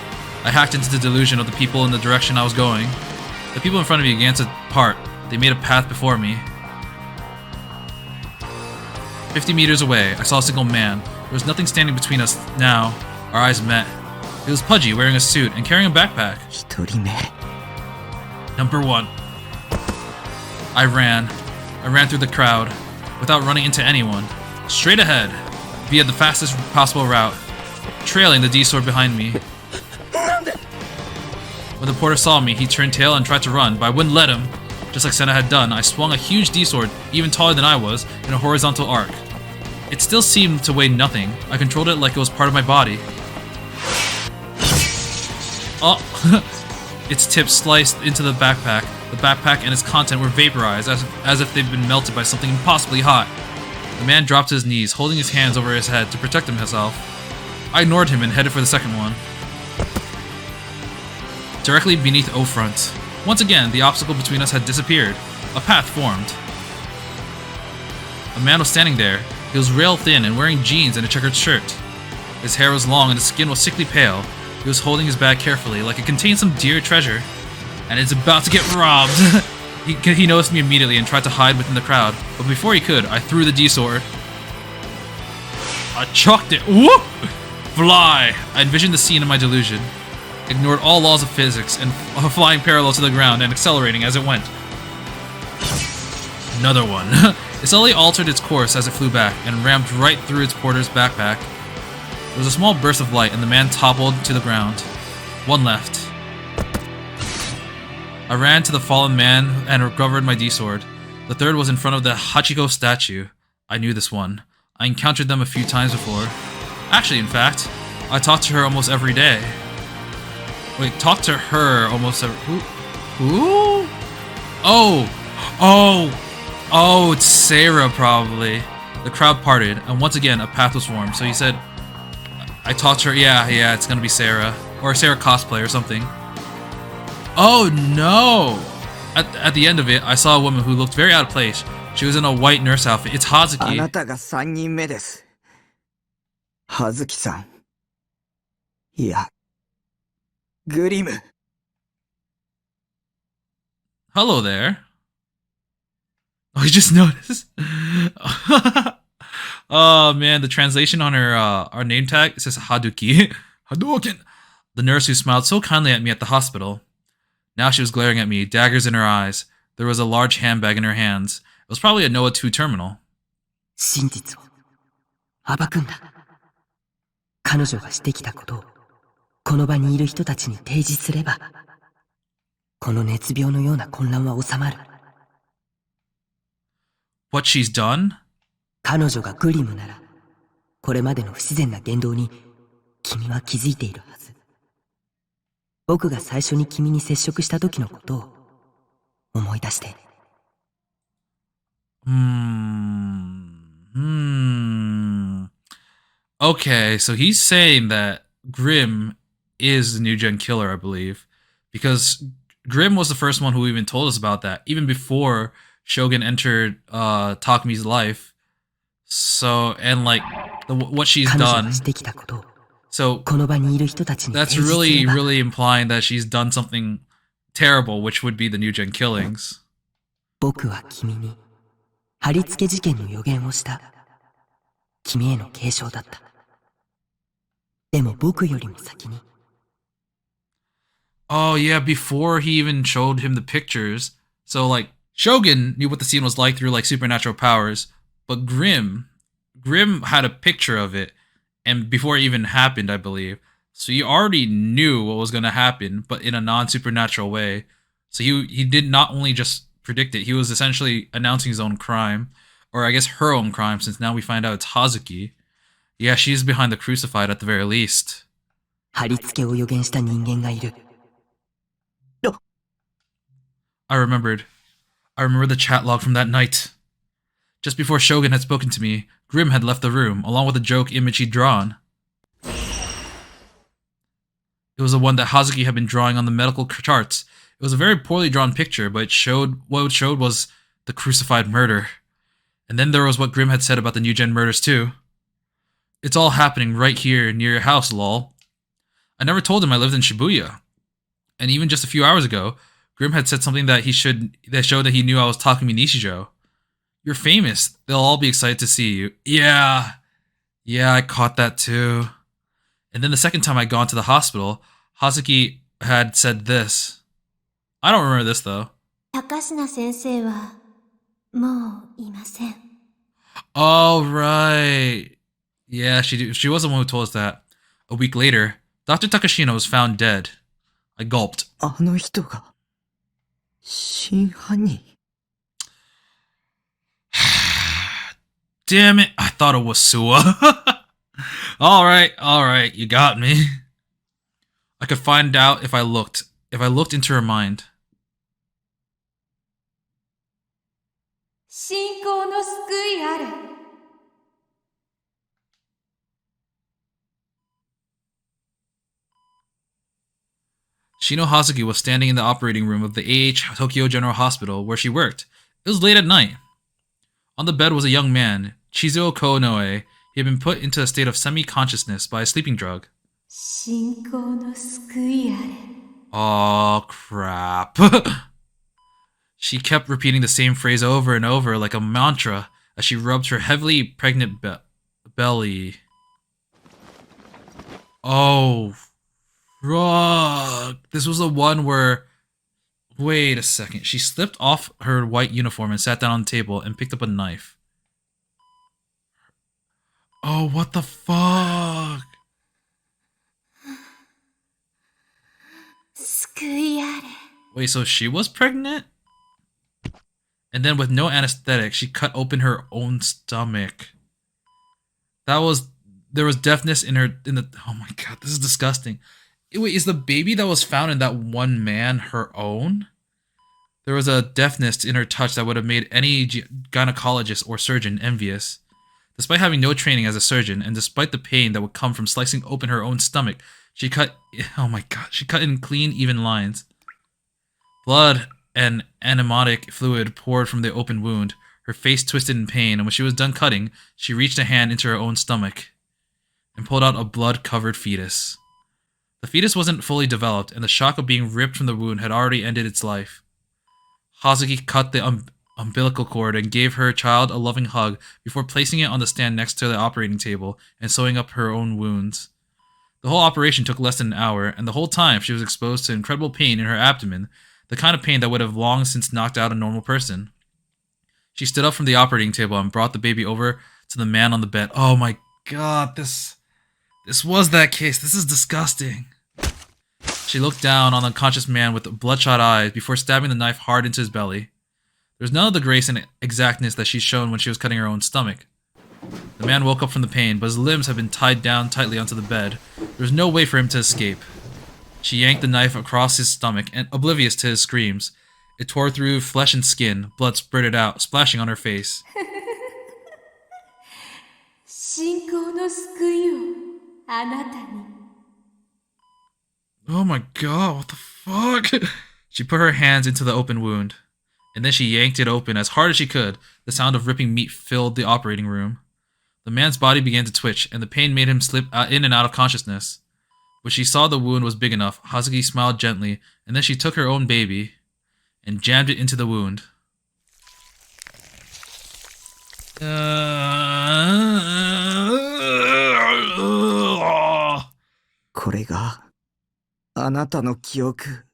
I hacked into the delusion of the people in the direction I was going. The people in front of me began to part. They made a path before me. 50 meters away, I saw a single man. There was nothing standing between us now. Our eyes met. He was pudgy, wearing a suit, and carrying a backpack. 1人目。 Number 1. I ran through the crowd, without running into anyone. Straight ahead, via the fastest possible route, trailing the D-sword behind me. When the porter saw me, he turned tail and tried to run, but I wouldn't let him. Just like Senna had done, I swung a huge D-sword, even taller than I was, in a horizontal arc. It still seemed to weigh nothing. I controlled it like it was part of my body. Oh! Its tip sliced into the backpack. The backpack and its content were vaporized, as if they'd been melted by something impossibly hot. The man dropped to his knees, holding his hands over his head to protect himself. I ignored him and headed for the second one. Directly beneath O-Front. Once again, the obstacle between us had disappeared. A path formed. A man was standing there. He was rail thin and wearing jeans and a checkered shirt. His hair was long and his skin was sickly pale. He was holding his bag carefully, like it contained some dear treasure. And it's about to get robbed! He noticed me immediately and tried to hide within the crowd, but before he could, I threw the D-sword. I chucked it! Whoop! Fly! I envisioned the scene in my delusion. Ignored all laws of physics and flying parallel to the ground and accelerating as it went. Another one. It slowly altered its course as it flew back and rammed right through its porter's backpack. There was a small burst of light and the man toppled to the ground. One left. I ran to the fallen man and recovered my D-sword. The third was in front of the Hachiko statue. I knew this one. I encountered them a few times before. Actually, in fact, I talked to her almost every day. Wait, talked to her almost every... Who? Oh, it's Sarah, probably. The crowd parted, and once again, a path was formed. So he said, I talked to her, yeah, it's gonna be Sarah. Or Sarah cosplay or something. Oh, no! At the end of it, I saw a woman who looked very out of place. She was in a white nurse outfit. It's あ Hazuki. なたが3人目です。葉月さん。いや、グリム。Hello there. Oh, you just noticed? Oh man, the translation on her our name tag says Haduki. Hadouken! The nurse who smiled so kindly at me at the hospital. Now she was glaring at me, daggers in her eyes. There was a large handbag in her hands. It was probably a Noah 2 terminal. 真実を暴くんだ。彼女がしてきたことをこの場にいる人たちに提示すれば、この熱病のような混乱は収まる。What she's done? 彼女がグリムなら、これまでの不自然な言動に君は気づいているはず。僕が最初に君に接触した時のことを思い出して。Okay, so he's saying that Grim is the new gen killer, I believe. Because Grim was the first one who even told us about that, even before Shogun entered Takumi's life. So, and like, what she's done. So, that's really, really implying that she's done something terrible, which would be the new gen killings. 僕は君に貼り付け事件の予言をした。君への継承だった。でも僕よりも先に。Oh yeah, before he even showed him the pictures. So like, Shogun knew what the scene was like through like supernatural powers, but Grim had a picture of it, and before it even happened, I believe. So he already knew what was going to happen, but in a non-supernatural way. So he did not only just predict it, he was essentially announcing his own crime, or I guess her own crime, since now we find out it's Hazuki. Yeah, she's behind the crucified at the very least. 貼り付けを予言した人間がいる。I remember the chat log from that night. Just before Shogun had spoken to me, Grim had left the room, along with a joke image he'd drawn. It was the one that Hazuki had been drawing on the medical charts. It was a very poorly drawn picture, but what it showed was the crucified murder. And then there was what Grim had said about the new gen murders too. It's all happening right here near your house, lol. I never told him I lived in Shibuya. And even just a few hours ago, Grim had said something that showed that he knew I was Takumi Nishijo. You're famous. They'll all be excited to see you. Yeah, I caught that too. And then the second time I'd gone to the hospital, Hazuki had said this. I don't remember this though. 高階先生はもういません。 Oh, right. Yeah, she was the one who told us that. A week later, Dr. Takashino was found dead. I gulped. あの人が真犯人。Damn it, I thought it was Suwa. Alright, you got me. I could find out if I looked into her mind. 信仰の救いあれ。 Shino Hazuki was standing in the operating room of the AH Tokyo General Hospital where she worked. It was late at night. On the bed was a young man, Chizuo Konoe. He had been put into a state of semi-consciousness by a sleeping drug. 信仰の救いあれ。 Oh, crap. She kept repeating the same phrase over and over like a mantra as she rubbed her heavily pregnant belly. Oh, fuck. This was the one where Wait a second. She slipped off her white uniform and sat down on the table and picked up a knife. Oh, what the fuck? 救いあれ。 Wait, so she was pregnant? And then with no anesthetic, she cut open her own stomach. There was deafness in the oh my god, this is disgusting. Wait, is the baby that was found in that one man her own? There was a deafness in her touch that would have made any gynecologist or surgeon envious. Despite having no training as a surgeon, and despite the pain that would come from slicing open her own stomach, she cut in clean, even lines. Blood and amniotic fluid poured from the open wound. Her face twisted in pain, and when she was done cutting, she reached a hand into her own stomach and pulled out a blood-covered fetus. The fetus wasn't fully developed, and the shock of being ripped from the wound had already ended its life. Hazuki cut the umbilical cord and gave her child a loving hug before placing it on the stand next to the operating table and sewing up her own wounds. The whole operation took less than an hour, and the whole time she was exposed to incredible pain in her abdomen, the kind of pain that would have long since knocked out a normal person. She stood up from the operating table and brought the baby over to the man on the bed. Oh my god, this was that case. This is disgusting. She looked down on the unconscious man with bloodshot eyes before stabbing the knife hard into his belly. There was none of the grace and exactness that she'd shown when she was cutting her own stomach. The man woke up from the pain, but his limbs had been tied down tightly onto the bed. There was no way for him to escape. She yanked the knife across his stomach, and oblivious to his screams. It tore through flesh and skin, blood spurted out, splashing on her face. 信仰の救いをあなたに。 Oh my god, what the fuck? She put her hands into the open wound, and then she yanked it open as hard as she could. The sound of ripping meat filled the operating room. The man's body began to twitch, and the pain made him slip in and out of consciousness. When she saw the wound was big enough, Hazuki smiled gently, and then she took her own baby and jammed it into the wound. これがあなたの記憶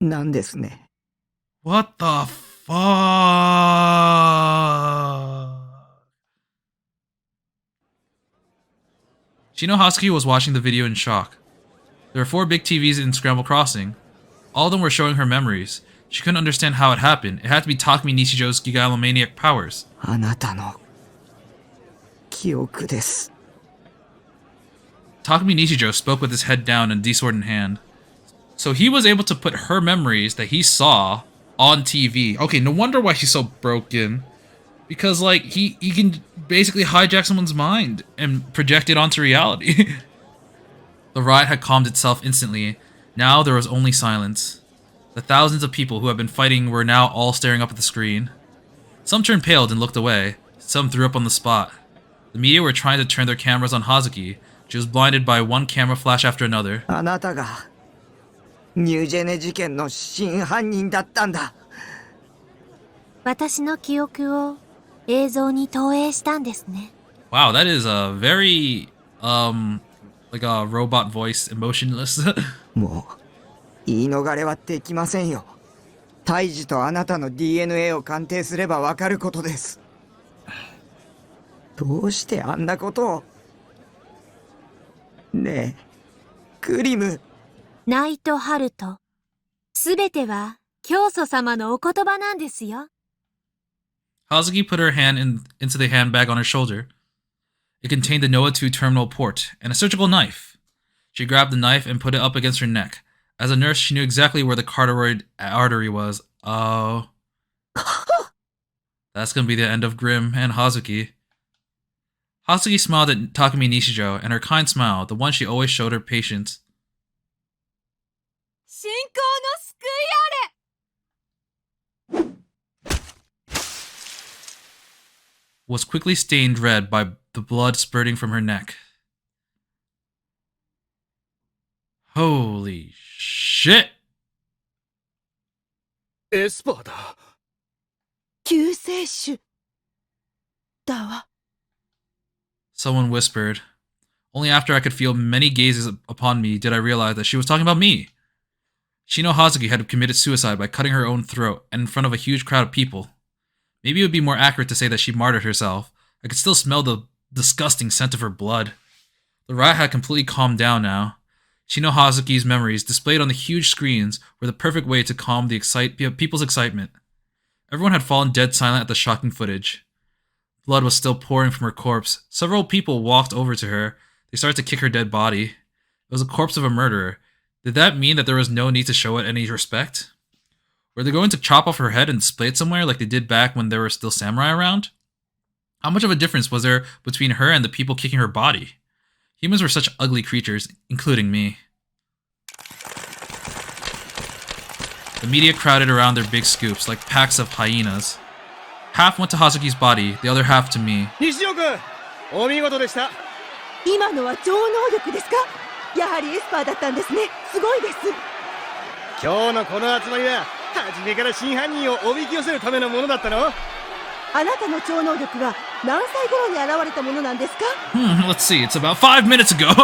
なんですね。What the fuck? Shino Hazuki was watching the video in shock. There were 4 big TVs in Scramble Crossing. All of them were showing her memories. She couldn't understand how it happened. It had to be Takumi Nishijo's Gigalomaniac powers. あなたの記憶です。 Takumi Nishijo spoke with his head down and D-sword in hand. So he was able to put her memories that he saw on TV. Okay, no wonder why she's so broken. Because, like, he can basically hijack someone's mind and project it onto reality. The riot had calmed itself instantly. Now there was only silence. The thousands of people who had been fighting were now all staring up at the screen. Some turned pale and looked away. Some threw up on the spot. The media were trying to turn their cameras on Hazuki. She was blinded by one camera flash after another. あなたがニュージェネ事件の真犯人だったんだ。私の記憶を映像に投影したんですね。 Wow, that is a very, like a robot voice, emotionless. もう言い逃れはできませんよ。胎児とあなたの DNA を鑑定すればわかることです。どうしてあんなことを。ねえ、クリム。ナイトハルト。すべては教祖様のお言葉なんですよ。 Hazuki put her hand into the handbag on her shoulder. It contained the Noah 2 terminal port and a surgical knife. She grabbed the knife and put it up against her neck. As a nurse, she knew exactly where the carotid artery was. Oh. That's gonna be the end of Grim and Hazuki. Hazuki smiled at Takumi Nishijo, and her kind smile, the one she always showed her patients, 信仰の救いあれ。 was quickly stained red by the blood spurting from her neck. Holy shit! エスパーだ。救世主だわ。 Someone whispered. Only after I could feel many gazes upon me did I realize that she was talking about me. Shino Hazuki had committed suicide by cutting her own throat and in front of a huge crowd of people. Maybe it would be more accurate to say that she martyred herself. I could still smell the disgusting scent of her blood. The riot had completely calmed down now. Shino Hazuki's memories displayed on the huge screens were the perfect way to calm the people's excitement. Everyone had fallen dead silent at the shocking footage. Blood was still pouring from her corpse. Several people walked over to her. They started to kick her dead body. It was a corpse of a murderer. Did that mean that there was no need to show it any respect? Were they going to chop off her head and display it somewhere like they did back when there were still samurai around? How much of a difference was there between her and the people kicking her body? Humans were such ugly creatures, including me. The media crowded around their big scoops like packs of hyenas. Half went to Hazuki's body, the other half to me. 西条君、お見事でした。今のは超能力ですか？やはりエスパーだったんですね。すごいです。今日のこの集まりは初めから真犯人をおびき寄せるためのものだったの？あなたの超能力は何歳頃に現れたものなんですか？ Let's see, it's about 5 minutes ago.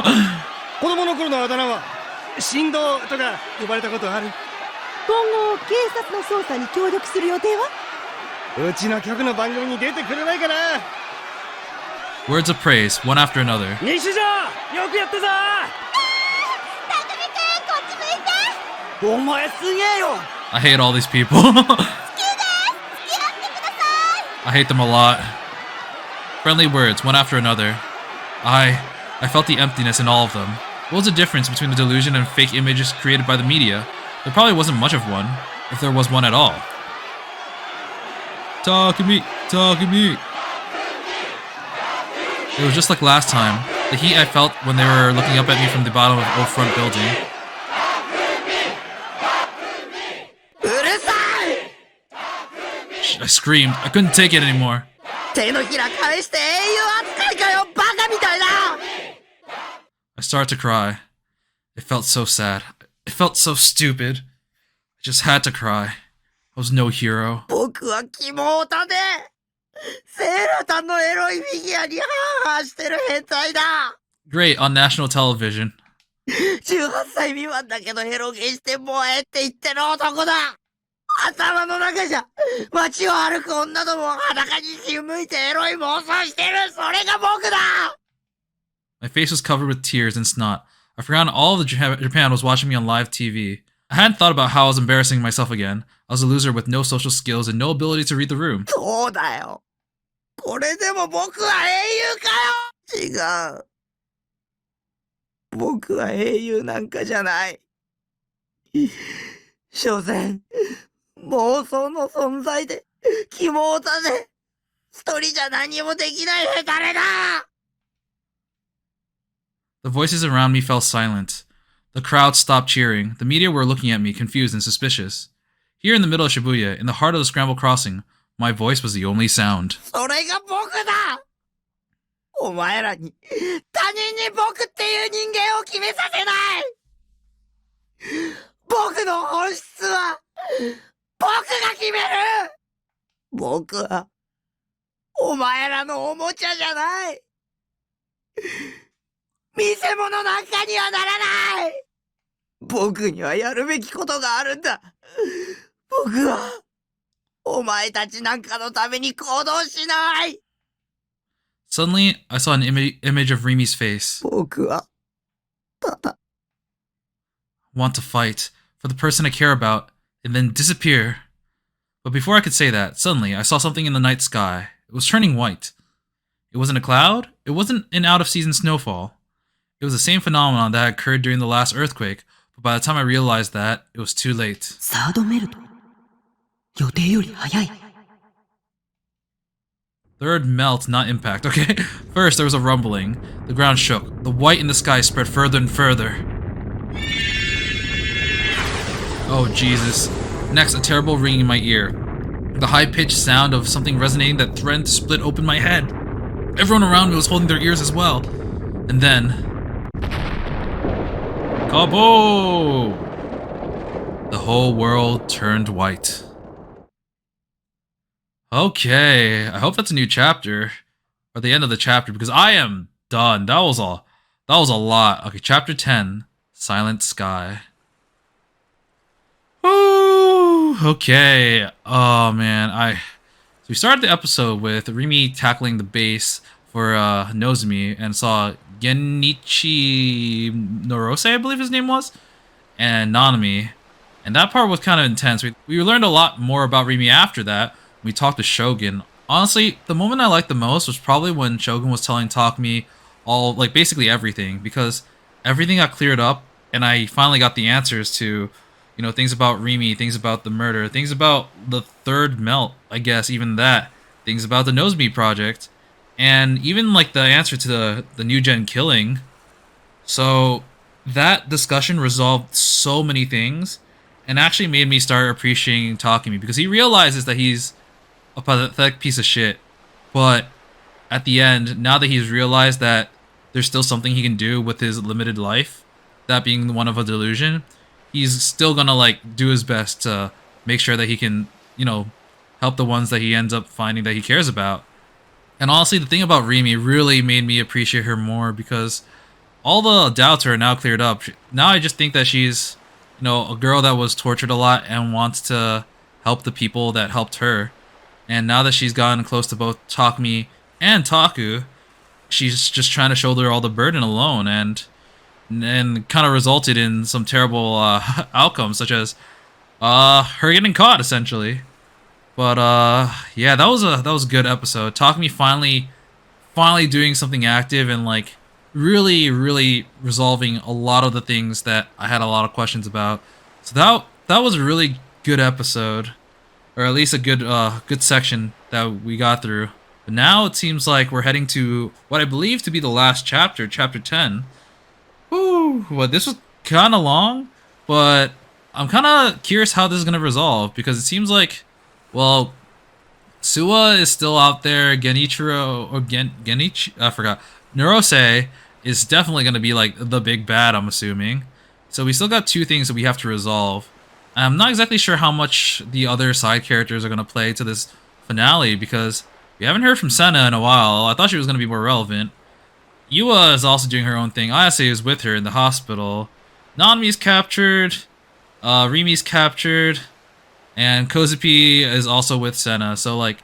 子供の頃のあだ名は神道とか呼ばれたことある？今後警察の捜査に協力する予定は？うちの局の番組に出てくれないかな。 Words of praise, one after another. 西条、よくやったぞ。たくみくん、こっち向いて。お前すげえよ。 I hate all these people. 好きです。付き合ってください。 I hate them a lot. Friendly words, one after another. I felt the emptiness in all of them. What was the difference between the delusion and fake images created by the media? There probably wasn't much of one, if there was one at all. Takumi! It was just like last time. The heat I felt when they were looking up at me from the bottom of Old Front Building. I screamed. I couldn't take it anymore. 手のひら返して英雄扱いかよ、バカみたいな。 I started to cry. It felt so sad. It felt so stupid. I just had to cry. I was no hero. 僕はキモオタで、セーラタンのエロいフィギュアにハーハーしてる変態だ。 Great on national television. 18歳未満だけどエロゲーして燃えって言ってる男だ。頭の中じゃ街を歩く女どもを裸にひむいてエロい妄想してる。それが僕だ。 My face was covered with tears and snot. I forgot all of Japan was watching me on live TV. I hadn't thought about how I was embarrassing myself again. I was a loser with no social skills and no ability to read the room. そうだよ。これでも僕は英雄かよ。違う。僕は英雄なんかじゃない。所詮、妄想の存在で、キモオタで、一人じゃ何もできないヘタレだ。 The voices around me fell silent. The crowd stopped cheering. The media were looking at me, confused and suspicious. Here in the middle of Shibuya, in the heart of the Scramble Crossing, my voice was the only sound. それが僕だ。お前らに、他人に僕っていう人間を決めさせない。僕の本質は、僕が決める。僕は、お前らのおもちゃじゃない。見せ物なんかにはならない。僕にはやるべきことがあるんだ。僕は、お前たちなんかのために行動しない。 Suddenly, I saw an image of Rimi's face. 僕は、ただ、 I want to fight for the person I care about and then disappear. But before I could say that, suddenly I saw something in the night sky. It was turning white. It wasn't a cloud. It wasn't an out-of-season snowfall. It was the same phenomenon that had occurred during the last earthquake, but by the time I realized that, it was too late. サードメルト。予定より早い。Third melt, not impact, okay? First, there was a rumbling. The ground shook. The white in the sky spread further and further. Oh, Jesus. Next, a terrible ringing in my ear. The high-pitched sound of something resonating that threatened to split open my head. Everyone around me was holding their ears as well. And then... Kaboom! The whole world turned white. Okay, I hope that's a new chapter. Or the end of the chapter, because I am done. That was a lot. Okay, chapter 10, Silent Sky. Oh, okay. Oh man, so we started the episode with Rimi tackling the base for Nozomi and saw Genichi Norose, I believe his name was, and Nanami. And that part was kind of intense. We learned a lot more about Rimi after that. We talked to Shogun. Honestly, the moment I liked the most was probably when Shogun was telling Takumi all, like, basically everything, because everything got cleared up and I finally got the answers to, you know, things about Rimi, things about the murder, things about the third melt, I guess, even that, things about the Nozomi project, and even like the answer to the new gen killing. So that discussion resolved so many things and actually made me start appreciating Takumi, because he realizes that he's a pathetic piece of shit, but at the end, now that he's realized that there's still something he can do with his limited life, that being one of a delusion, he's still gonna like do his best to make sure that he can, you know, help the ones that he ends up finding that he cares about. And honestly, the thing about Rimi really made me appreciate her more, because all the doubts are now cleared up. Now I just think that she's, you know, a girl that was tortured a lot and wants to help the people that helped her. And now that she's gotten close to both Takumi and Taku, she's just trying to shoulder all the burden alone, and kind of resulted in some terrible outcomes, such as her getting caught essentially. But yeah, that was a good episode. Takumi finally doing something active and like really resolving a lot of the things that I had a lot of questions about. So that was a really good episode, or at least a good section that we got through. But now it seems like we're heading to what I believe to be the last chapter, chapter 10. Whew, well, this was kind of long, but I'm kind of curious how this is going to resolve, because it seems like, well, Suwa is still out there, Genichiro, or Genichi, I forgot, Narose is definitely going to be like the big bad, I'm assuming. So we still got two things that we have to resolve. I'm not exactly sure how much the other side characters are going to play to this finale, because we haven't heard from Senna in a while. I thought she was going to be more relevant. Yua is also doing her own thing. Ayase is with her in the hospital. Nanami's captured. Rimi's captured. And Kozupi is also with Senna. So, like,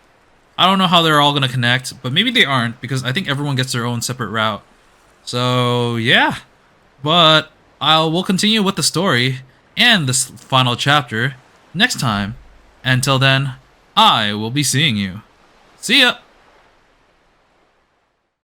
I don't know how they're all going to connect, but maybe they aren't, because I think everyone gets their own separate route. So, yeah. But we'll continue with the story and this final chapter next time. Until then, I will be seeing you. See ya!